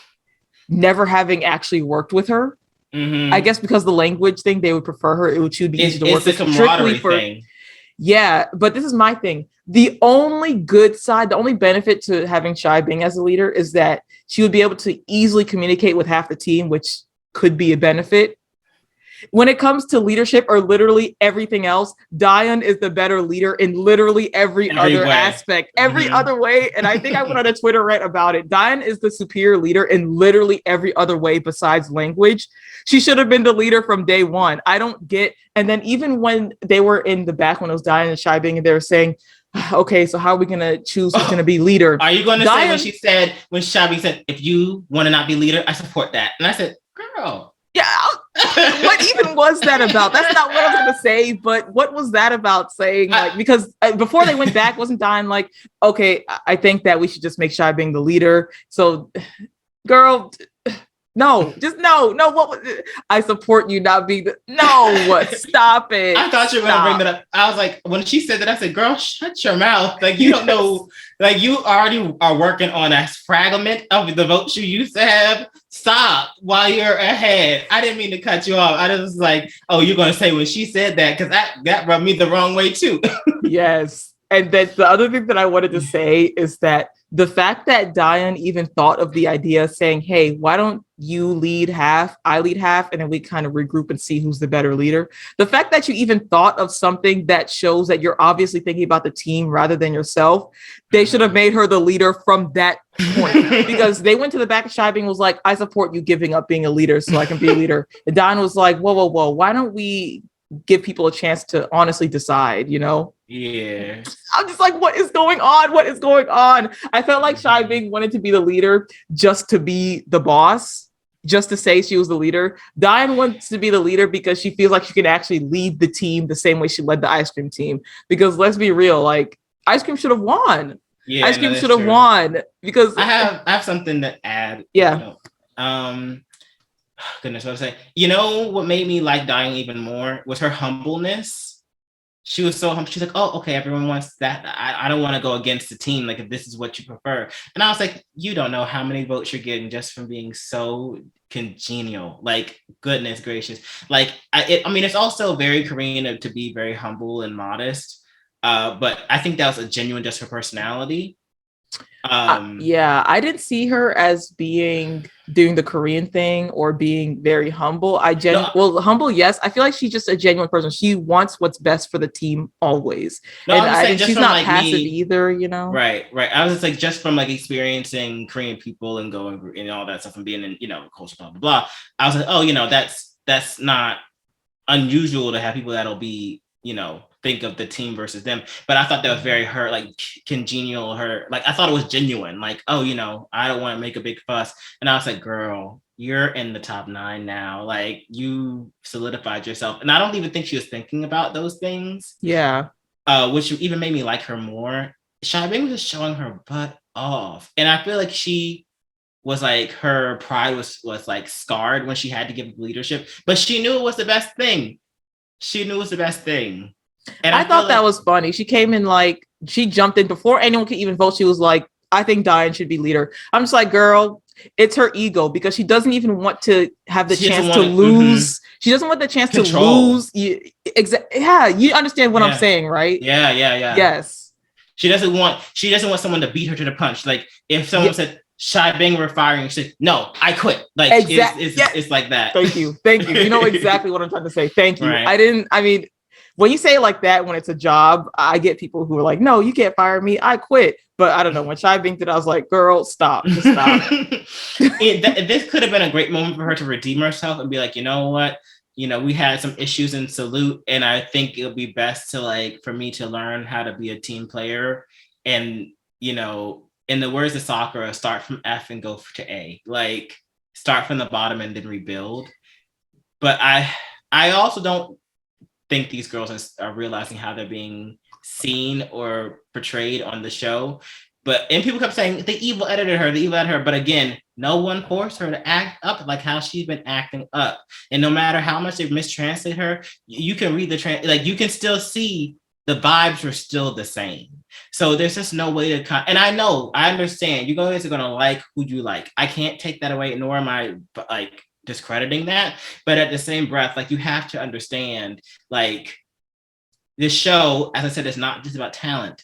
S2: never having actually worked with her. I guess because the language thing, they would prefer her. She would be easy to work with.
S1: It's a camaraderie thing.
S2: Yeah, but this is my thing. The only good side, the only benefit to having Cai Bing as a leader is that she would be able to easily communicate with half the team, which could be a benefit. When it comes to leadership or literally everything else, Dayeon is the better leader in literally every other aspect, every other way. And I think I went on a Twitter rant about it. Dayeon is the superior leader in literally every other way besides language. She should have been the leader from day one. I don't get. And then even when they were in the back, when it was Dayeon and Cai Bing, and they were saying, okay, so how are we going to choose who's going to be leader?
S1: Are you going to say when Cai Bing said, if you want to not be leader, I support that. And I said, girl.
S2: Yeah, what even was that about? That's not what I was going to say, but what was that about saying? Like, because before they went back, wasn't Dayeon like, okay, I think that we should just make Cai Bing the leader. So, girl, no, just no. What was I support you not being stop it.
S1: I thought you were going to bring that up. I was like, when she said that, I said, girl, shut your mouth. Like, you don't know, like, you already are working on a fragment of the votes you used to have. Stop while you're ahead. I didn't mean to cut you off. I just was like, oh, you're going to say when she said that, because that rubbed me the wrong way too.
S2: Yes. And then the other thing that I wanted to say is that the fact that Dayeon even thought of the idea saying, hey, why don't you lead half, I lead half, and then we kind of regroup and see who's the better leader. The fact that you even thought of something that shows that you're obviously thinking about the team rather than yourself, they should have made her the leader from that point. Because they went to the back of Cai Bing was like, I support you giving up being a leader so I can be a leader. And Dayeon was like, whoa, why don't we give people a chance to honestly decide, you know?
S1: Yeah.
S2: I'm just like, what is going on? What is going on? I felt like Cai Bing wanted to be the leader just to be the boss, just to say she was the leader. Dayeon wants to be the leader because she feels like she can actually lead the team the same way she led the ice cream team. Because let's be real, like ice cream should have won.
S1: Yeah,
S2: ice cream should have won because
S1: I have something to add.
S2: Yeah.
S1: Goodness, what I say? You know what made me like Dayeon even more was her humbleness. She was so humble. She's like, oh, okay, everyone wants that. I don't want to go against the team. Like, if this is what you prefer. And I was like, you don't know how many votes you're getting just from being so congenial. Like, goodness gracious. Like, I mean, it's also very Korean to be very humble and modest. But I think that was a genuine just her personality.
S2: Yeah, I didn't see her as doing the Korean thing or being very humble. Humble, yes. I feel like she's just a genuine person. She wants what's best for the team always.
S1: No,
S2: and she's not like passive either, you know?
S1: Right. I was just like, just from like experiencing Korean people and going and all that stuff and being in, you know, culture, blah, blah, blah. I was like, oh, you know, that's not unusual to have people that'll be, you know, think of the team versus them. But I thought that was very her, like congenial, her, like I thought it was genuine, like, oh, you know, I don't want to make a big fuss. And I was like, girl, you're in the top 9 now. Like you solidified yourself. And I don't even think she was thinking about those things.
S2: Yeah.
S1: Which even made me like her more. Cai Bing was just showing her butt off. And I feel like she was like, her pride was like scarred when she had to give leadership, but she knew it was the best thing. And
S2: I thought that was funny. She came in like, she jumped in before anyone could even vote. She was like, I think Dayeon should be leader. I'm just like, girl, it's her ego because she doesn't even want to have the chance to lose. She doesn't want the chance to lose. Yeah, you understand what I'm saying, right?
S1: Yeah.
S2: Yes.
S1: She doesn't want someone to beat her to the punch. Like if someone said, Cai Bing, we're firing, she said, no, I quit. Like it's like that.
S2: Thank you. You know exactly what I'm trying to say. Thank you.
S1: Right.
S2: When you say it like that, when it's a job, I get people who are like, no, you can't fire me. I quit. But I don't know. When Cai Bing did, I was like, girl, stop. Just stop.
S1: This could have been a great moment for her to redeem herself and be like, you know what? You know, we had some issues in Salute, and I think it'll be best to like, for me to learn how to be a team player. And, you know, in the words of Sakura, start from F and go to A. Like, start from the bottom and then rebuild. But I also don't think these girls are realizing how they're being seen or portrayed on the show. And people kept saying the evil edited her. But again, no one forced her to act up like how she's been acting up. And no matter how much they've mistranslated her, you can read like you can still see the vibes were still the same. So there's just no way to and I understand you guys are gonna like who you like. I can't take that away, nor am I like discrediting that, but at the same breath, like you have to understand, like this show, as I said, is not just about talent.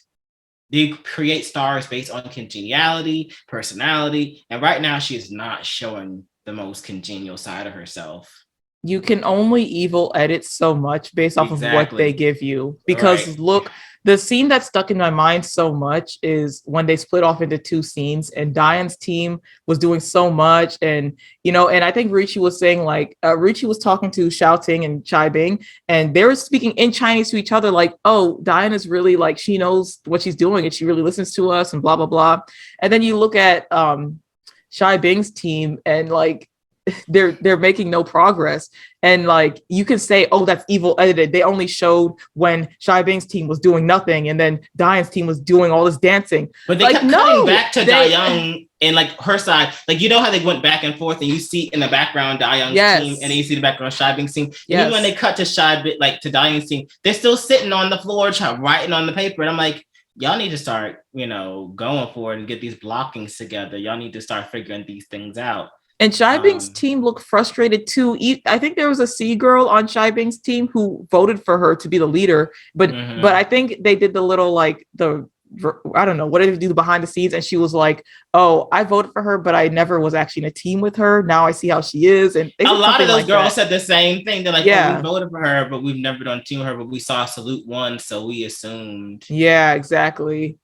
S1: They create stars based on congeniality, personality, and right now she is not showing the most congenial side of herself.
S2: You can only evil edit so much based off of what they give you, because look, the scene that stuck in my mind so much is when they split off into 2 scenes and Dayeon's team was doing so much. And, you know, and I think Ruiqi was saying like, Ruiqi was talking to Xiaoting and Cai Bing, and they were speaking in Chinese to each other. Like, oh, Dayeon is really like, she knows what she's doing and she really listens to us and blah, blah, blah. And then you look at Cai Bing's team and like, they're making no progress, and like you can say, oh, that's evil edited. They only showed when Cai Bing's team was doing nothing and then Dayeon's team was doing all this dancing,
S1: but they
S2: like,
S1: kept cutting back to Dayeon and like her side, like you know how they went back and forth and you see in the background Dayeon's team and then you see the background Cai Bing's team. Even when they cut to to Dayeon's team, they're still sitting on the floor writing on the paper, and I'm like, y'all need to start, you know, going for it and get these blockings together. Y'all need to start figuring these things out.
S2: And Cai Bing's team looked frustrated too. I think there was a C girl on Cai Bing's team who voted for her to be the leader, but I think they did the little like I don't know what did they do behind the scenes, and she was like, "Oh, I voted for her, but I never was actually in a team with her. Now I see how she is." And
S1: a lot of those girls said the same thing. They're like, "Yeah, we voted for her, but we've never done team with her. But we saw Salute 1, so we assumed."
S2: Yeah, exactly.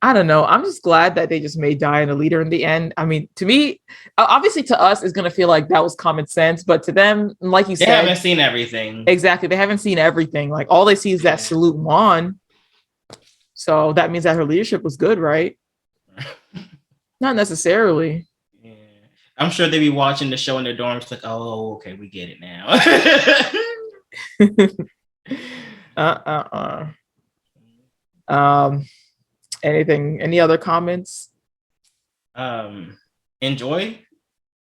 S2: I don't know. I'm just glad that they just made Dayeon a leader in the end. I mean, to me, obviously to us, it's going to feel like that was common sense. But to them, like you said,
S1: they haven't seen everything.
S2: Exactly. They haven't seen everything. Like all they see is that Salute won. So that means that her leadership was good, right? Not necessarily.
S1: Yeah. I'm sure they'd be watching the show in their dorms like, oh, okay, we get it now.
S2: Any other comments?
S1: Enjoy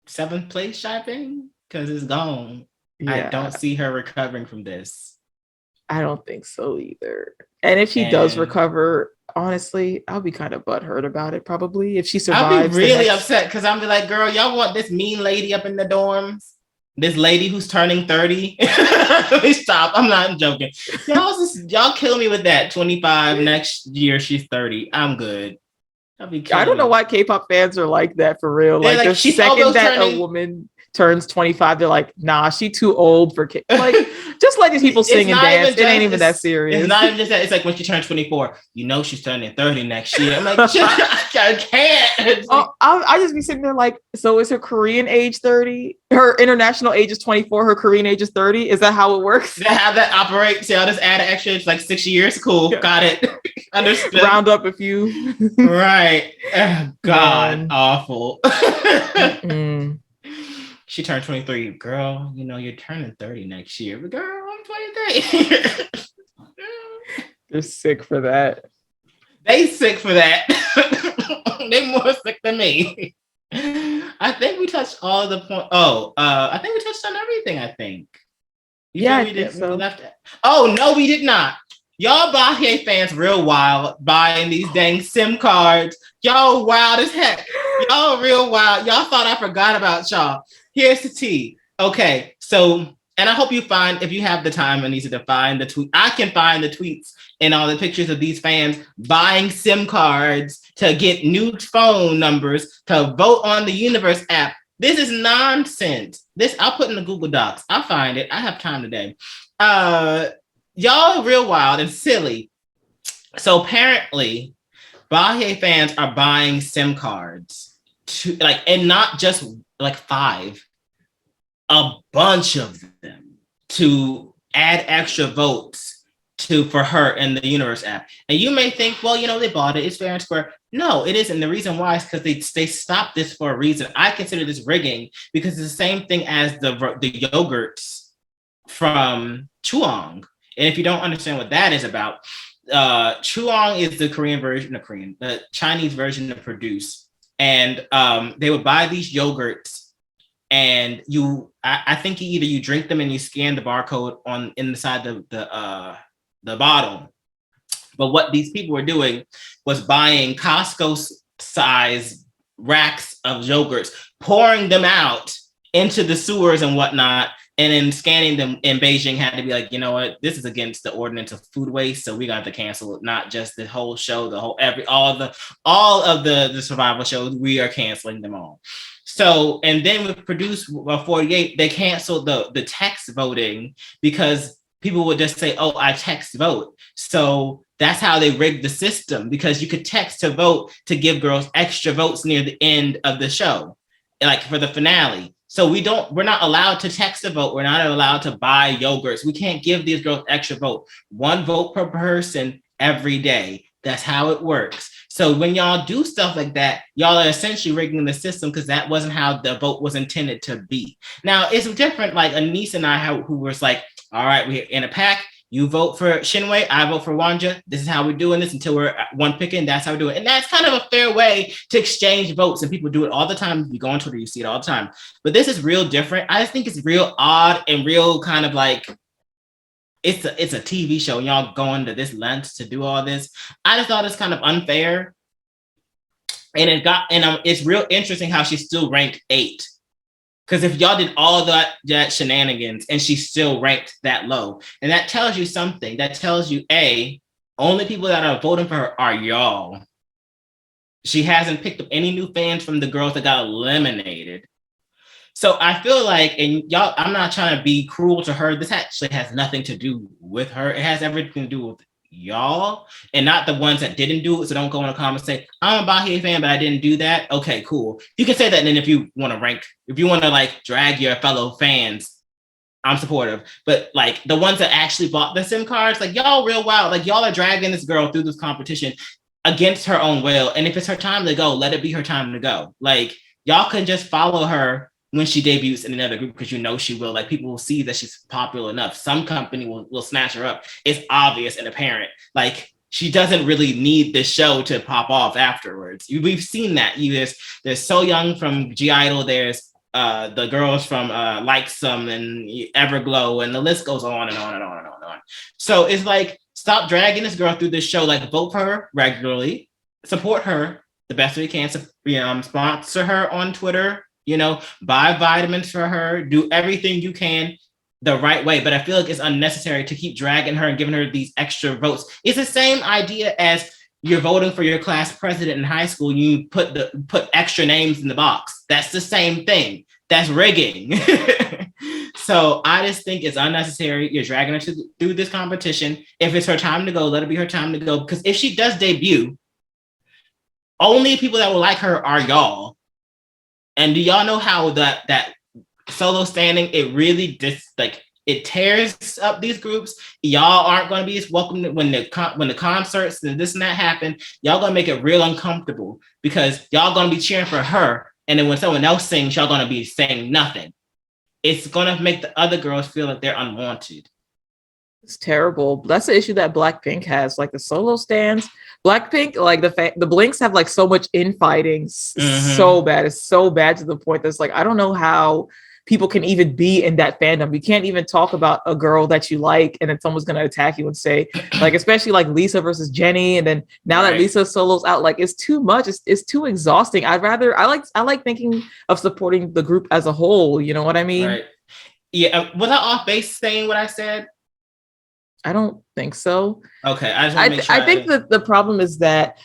S1: 7th place shopping because it's gone. Yeah. I don't see her recovering from this.
S2: I don't think so either. And if she does recover, honestly, I'll be kind of butthurt about it probably if she survives.
S1: I'll be really upset because I'll be like, girl, y'all want this mean lady up in the dorms? This lady who's turning 30? Let me stop. I'm not joking. Y'all kill me with that. 25 next year, she's 30. I'm good.
S2: I don't know why K-pop fans are like that for real. Like the second that a woman turns 25, they're like, nah, she too old for kids. Like, just let these people sing and dance. It ain't even that serious.
S1: It's not even just that. It's like when she turns 24, you know she's turning 30 next year. I'm like, I can't.
S2: I just be sitting there like, so is her Korean age 30? Her international age is 24. Her Korean age is 30. Is that how it works?
S1: Is that how that operates? See, I'll just add an extra. It's like 6 years. Cool. Yeah. Got it. Understood.
S2: Round up a few.
S1: Right. God, awful. She turned 23. Girl, you know, you're turning 30 next year. But girl, I'm 23.
S2: They're sick for that.
S1: They sick for that. They more sick than me. I think we touched all the points. I think we touched on everything, I think.
S2: We did. So.
S1: Oh, no, we did not. Y'all Bahie fans real wild buying these dang SIM cards. Y'all wild as heck. Y'all real wild. Y'all thought I forgot about y'all. Here's the tea. Okay, so, and I hope you find, if you have the time, Aneesa, to find the tweet. I can find the tweets and all the pictures of these fans buying SIM cards to get new phone numbers to vote on the Universe app. This is nonsense. I'll put in the Google Docs. I'll find it. I have time today. Y'all real wild and silly. So apparently, Bahie fans are buying SIM cards to and not just 5, a bunch of them to add extra votes for her in the Universe app. And you may think, well, they bought it. It's fair and square. No, it isn't. The reason why is because they stopped this for a reason. I consider this rigging because it's the same thing as the yogurts from Chuang. And if you don't understand what that is about, Chuang is the the Chinese version of Produce. And they would buy these yogurts, and I think either you drink them and you scan the barcode on inside the bottle. But what these people were doing was buying Costco size racks of yogurts, pouring them out into the sewers and whatnot, and then scanning them. In Beijing had to be like, you know what, this is against the ordinance of food waste, so we got to cancel it. Not just the whole show, all of the survival shows, we are canceling them all. So, and then with Produce 48, they canceled the text voting because people would just say, oh, I text vote. So that's how they rigged the system, because you could text to vote to give girls extra votes near the end of the show, like for the finale. So we're not allowed to text a vote. We're not allowed to buy yogurts. We can't give these girls extra vote. 1 vote per person every day. That's how it works. So when y'all do stuff like that, y'all are essentially rigging the system because that wasn't how the vote was intended to be. Now, it's different. Like Aneesa and I, who was like, all right, we're in a pack. You vote for Shen Wei, I vote for Wen Zhe. This is how we're doing this until we're one picking. That's how we do it. And that's kind of a fair way to exchange votes. And people do it all the time. You go on Twitter, you see it all the time. But this is real different. I just think it's real odd and real kind of like, it's a TV show. Y'all going to this length to do all this. I just thought it's kind of unfair. And it's real interesting how she's still ranked 8 Because if y'all did all that shenanigans and she's still ranked that low, and that tells you something. That tells you, A, only people that are voting for her are y'all. She hasn't picked up any new fans from the girls that got eliminated. So I feel like, and y'all, I'm not trying to be cruel to her. This actually has nothing to do with her. It has everything to do with y'all and not the ones that didn't do it. So don't go in the comments and say, I'm a Bahia fan, but I didn't do that. Okay, cool. You can say that then if you want to rank, if you want to like drag your fellow fans, I'm supportive. But like the ones that actually bought the SIM cards, like y'all real wild. Like y'all are dragging this girl through this competition against her own will. And if it's her time to go, let it be her time to go. Like y'all can just follow her when she debuts in another group, because you know she will. Like people will see that she's popular enough. Some company will snatch her up. It's obvious and apparent. Like she doesn't really need this show to pop off afterwards. We've seen that. There's So Young from G Idol. There's the girls from Like Some and Everglow, and the list goes on and on and on and on and on. So it's like, stop dragging this girl through this show. Like vote for her regularly, support her the best we can. Sponsor her on Twitter. Buy vitamins for her, do everything you can the right way. But I feel like it's unnecessary to keep dragging her and giving her these extra votes. It's the same idea as you're voting for your class president in high school. You put extra names in the box. That's the same thing. That's rigging. So I just think it's unnecessary. You're dragging her through this competition. If it's her time to go, let it be her time to go. Because if she does debut, only people that will like her are y'all. And do y'all know how that solo standing, it really it tears up these groups? Y'all aren't going to be as welcome when the concerts and this and that happen. Y'all going to make it real uncomfortable because y'all going to be cheering for her. And then when someone else sings, y'all going to be saying nothing. It's going to make the other girls feel like they're unwanted.
S2: It's terrible. That's the issue that Blackpink has. Like the solo stands, Blackpink, like the Blinks have like so much infighting. So bad. It's so bad to the point that's like, I don't know how people can even be in that fandom. You can't even talk about a girl that you like and then someone's going to attack you and say, like, especially like Lisa versus Jennie. And then now that Lisa solo's out, like it's too much. It's too exhausting. I like thinking of supporting the group as a whole. You know what I mean?
S1: Right. Yeah. Was I off base saying what I said?
S2: I don't think so.
S1: Okay.
S2: I think that the problem is that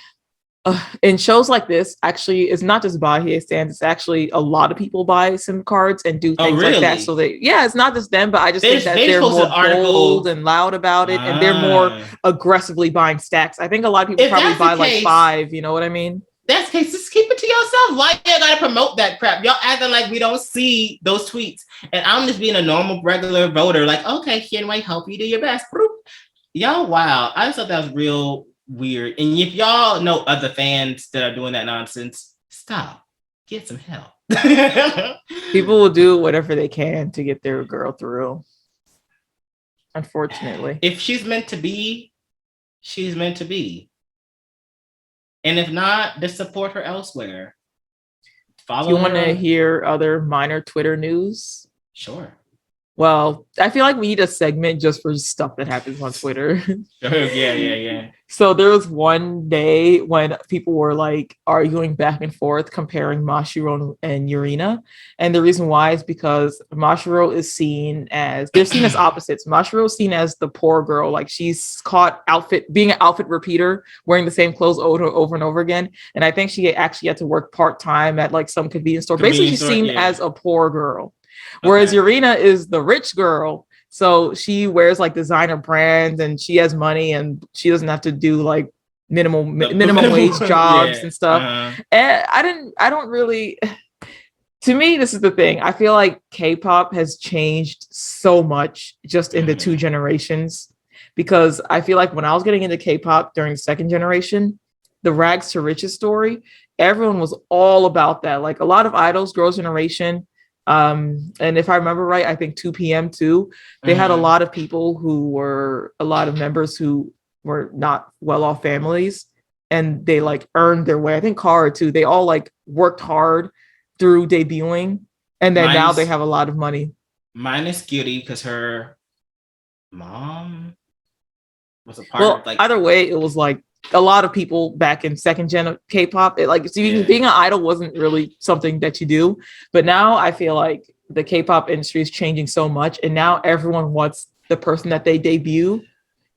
S2: in shows like this, actually, it's not just Bahia stands. It's actually a lot of people buy SIM cards and do things like that. So it's not just them, but I just think that they're more bold and loud about it, and they're more aggressively buying stacks. I think a lot of people probably buy like 5. You know what I mean?
S1: That's the case. Just keep it to yourself. Why you gotta promote that crap? Y'all acting like we don't see those tweets. And I'm just being a normal, regular voter. Like, okay, Shen Wei, help you do your best. Y'all, wow. I just thought that was real weird. And if y'all know other fans that are doing that nonsense, stop. Get some help.
S2: People will do whatever they can to get their girl through. Unfortunately.
S1: If she's meant to be, she's meant to be. And if not, just support her elsewhere.
S2: Follow. Do you want to hear other minor Twitter news?
S1: Sure.
S2: Well, I feel like we need a segment just for stuff that happens on Twitter.
S1: Yeah.
S2: So there was one day when people were like arguing back and forth, comparing Mashiro and Yurina. And the reason why is because Mashiro is seen as opposites. Mashiro is seen as the poor girl. Like she's caught being an outfit repeater, wearing the same clothes over and over again. And I think she actually had to work part-time at like some convenience store. Basically, she's seen as a poor girl. Whereas Yurina is the rich girl. So she wears like designer brands and she has money and she doesn't have to do like minimum wage jobs and stuff. And I don't really, to me, this is the thing. I feel like K-pop has changed so much just in the 2 generations, because I feel like when I was getting into K-pop during the 2nd generation, the rags to riches story, everyone was all about that. Like a lot of idols, girls' generation, and if I remember right, I think 2PM too. They had a lot of people a lot of members who were not well-off families, and they like earned their way. I think Kara too. They all like worked hard through debuting, and then now they have a lot of money.
S1: Mine is Cutie because her mom was a part of like.
S2: Either way, it was like a lot of people back in 2nd gen of K-pop, being an idol wasn't really something that you do. But now I feel like the K-pop industry is changing so much, and now everyone wants the person that they debut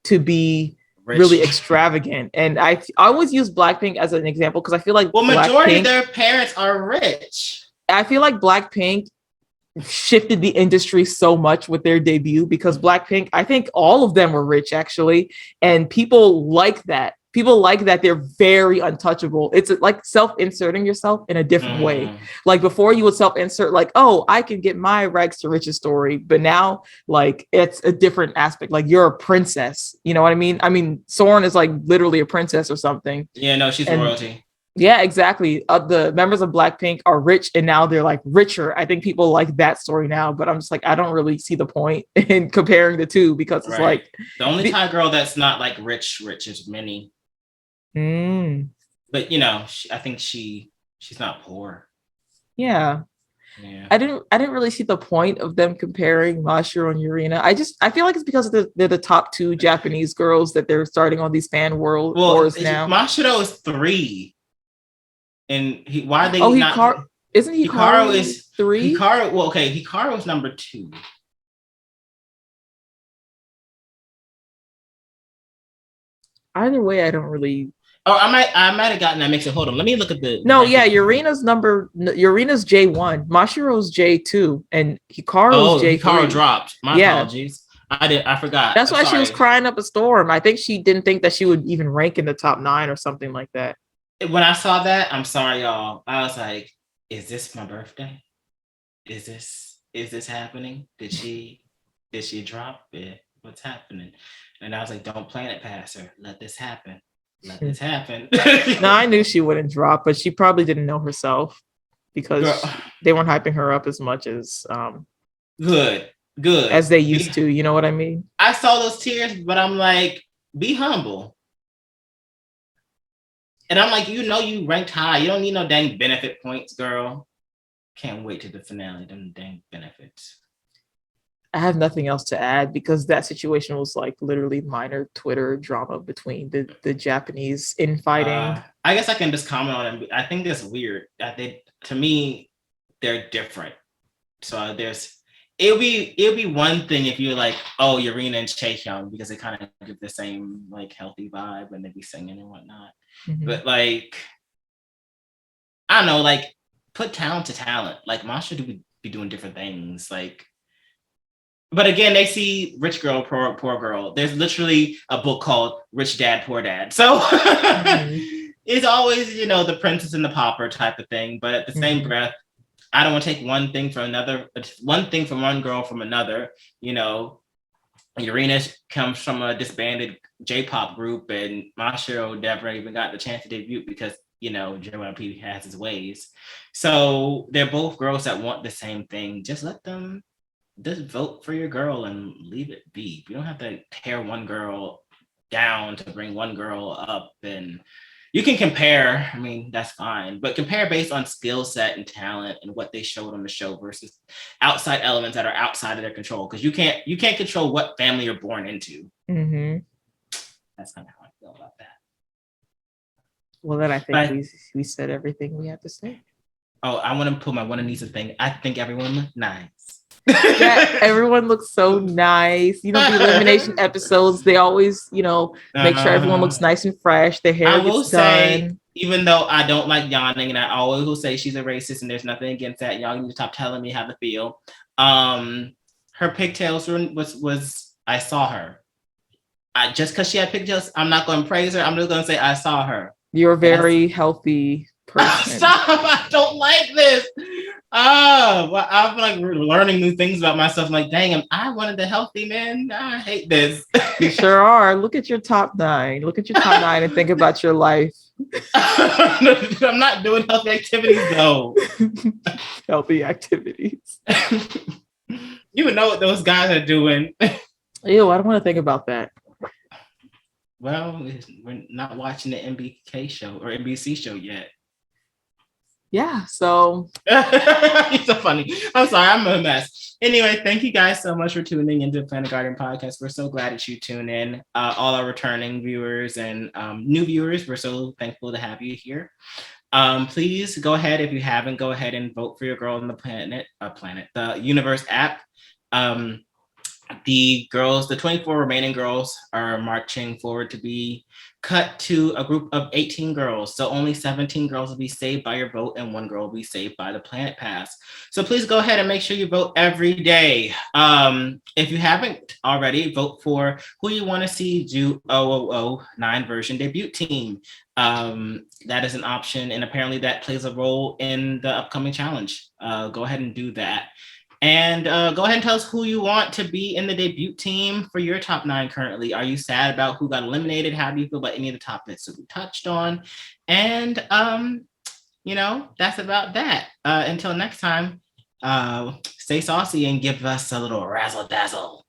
S2: to be really extravagant. And I always use Blackpink as an example because I feel like
S1: majority of their parents are rich.
S2: I feel like Blackpink shifted the industry so much with their debut because Blackpink, I think all of them were rich actually, and people like that. People like that they're very untouchable. It's like self-inserting yourself in a different way. Like before you would self-insert like, oh, I can get my rags to riches story. But now like it's a different aspect. Like you're a princess. You know what I mean? I mean, Soren is like literally a princess or something.
S1: Yeah, no, she's royalty.
S2: Yeah, exactly. The members of Blackpink are rich and now they're like richer. I think people like that story now, but I'm just like, I don't really see the point in comparing the two because it's like
S1: the only Thai girl that's not like rich is Minnie. But you know, I think she's not poor.
S2: Yeah. I didn't really see the point of them comparing Mashiro and Yurina. I feel like it's because they're the top two Japanese girls that they're starting on these fan wars now.
S1: Mashiro is 3. And why are they
S2: not? Isn't Hikaru is 3?
S1: Hikaru is number 2.
S2: Either way, I don't really.
S1: Oh, I might have gotten that mixed up. Hold on, let me look at the.
S2: No, yeah, Yurina's J1, Mashiro's J2, and Hikaru's J3.
S1: Hikaru dropped. My apologies. I forgot.
S2: That's why she was crying up a storm. I think she didn't think that she would even rank in the top 9 or something like that.
S1: When I saw that, I'm sorry, y'all. I was like, "Is this my birthday? Is this happening? Did she drop it? What's happening?" And I was like, "Don't plan it past her. Let this happen. Let this happen."
S2: No, I knew she wouldn't drop, but she probably didn't know herself because they weren't hyping her up as much as
S1: good
S2: as they used to. You know what I mean?
S1: I saw those tears, but I'm like, be humble. And I'm like, you ranked high. You don't need no dang benefit points, girl. Can't wait to the finale. Them dang benefits.
S2: I have nothing else to add because that situation was like literally minor Twitter drama between the Japanese infighting.
S1: I guess I can just comment on it. I think that's weird. To me, they're different. So it'll be one thing if you're like, oh, Yurina and Chaehyung, because they kind of give the same like healthy vibe and they be singing and whatnot. Mm-hmm. But like, I don't know, like put talent to talent. Like Masha do be doing different things. Like, but again, they see rich girl, poor girl. There's literally a book called Rich Dad, Poor Dad. So it's always, the princess and the pauper type of thing. But at the same breath, I don't want to take one thing from another, one thing from one girl from another. Yurina comes from a disbanded J-pop group, and Mashiro never even got the chance to debut because, JYP has his ways. So they're both girls that want the same thing. Just let them just vote for your girl and leave it be. You don't have to tear one girl down to bring one girl up. And you can compare, I mean, that's fine, but compare based on skill set and talent and what they showed on the show versus outside elements that are outside of their control. Because you can't control what family you're born into.
S2: Mm-hmm.
S1: That's kind of how I feel about that.
S2: Well, then I think we said everything we had to say.
S1: Oh, I want to put my one Aneesa thing. I think everyone looked nice.
S2: Yeah, everyone looks so nice. The elimination episodes, they always, make sure everyone looks nice and fresh. Their hair gets done.
S1: Even though I don't like yawning, and I always will say she's a racist, and there's nothing against that. Y'all need to stop telling me how to feel. Her pigtails was I saw her. Just because she had pigtails, I'm not going to praise her. I'm just going to say I saw her.
S2: You're a very healthy person.
S1: Stop! I don't like this. Oh, well, I'm like learning new things about myself. I'm like, dang, I wanted the healthy man. I hate this.
S2: You sure are. Look at your top 9. Look at your top 9 and think about your life.
S1: I'm not doing healthy activities though.
S2: Healthy activities.
S1: You would know what those guys are doing.
S2: Ew, I don't want to think about that.
S1: Well, we're not watching the MBK show or NBC show yet.
S2: Yeah, so
S1: it's so funny. I'm sorry, I'm a mess. Anyway, thank you guys so much for tuning into the Planet Garden podcast. We're so glad that you tune in. All our returning viewers and new viewers, we're so thankful to have you here. Please go ahead, if you haven't, go ahead and vote for your girl in the the universe app. The 24 remaining girls are marching forward to be cut to a group of 18 girls. So only 17 girls will be saved by your vote and one girl will be saved by the Planet Pass. So please go ahead and make sure you vote every day. If you haven't already, vote for who you want to see do 0009 version debut team. That is an option, and apparently that plays a role in the upcoming challenge. Go ahead and do that. And go ahead and tell us who you want to be in the debut team for your top 9 currently. Are you sad about who got eliminated? How do you feel about any of the topics that we touched on? And, that's about that. Until next time, stay saucy and give us a little razzle dazzle.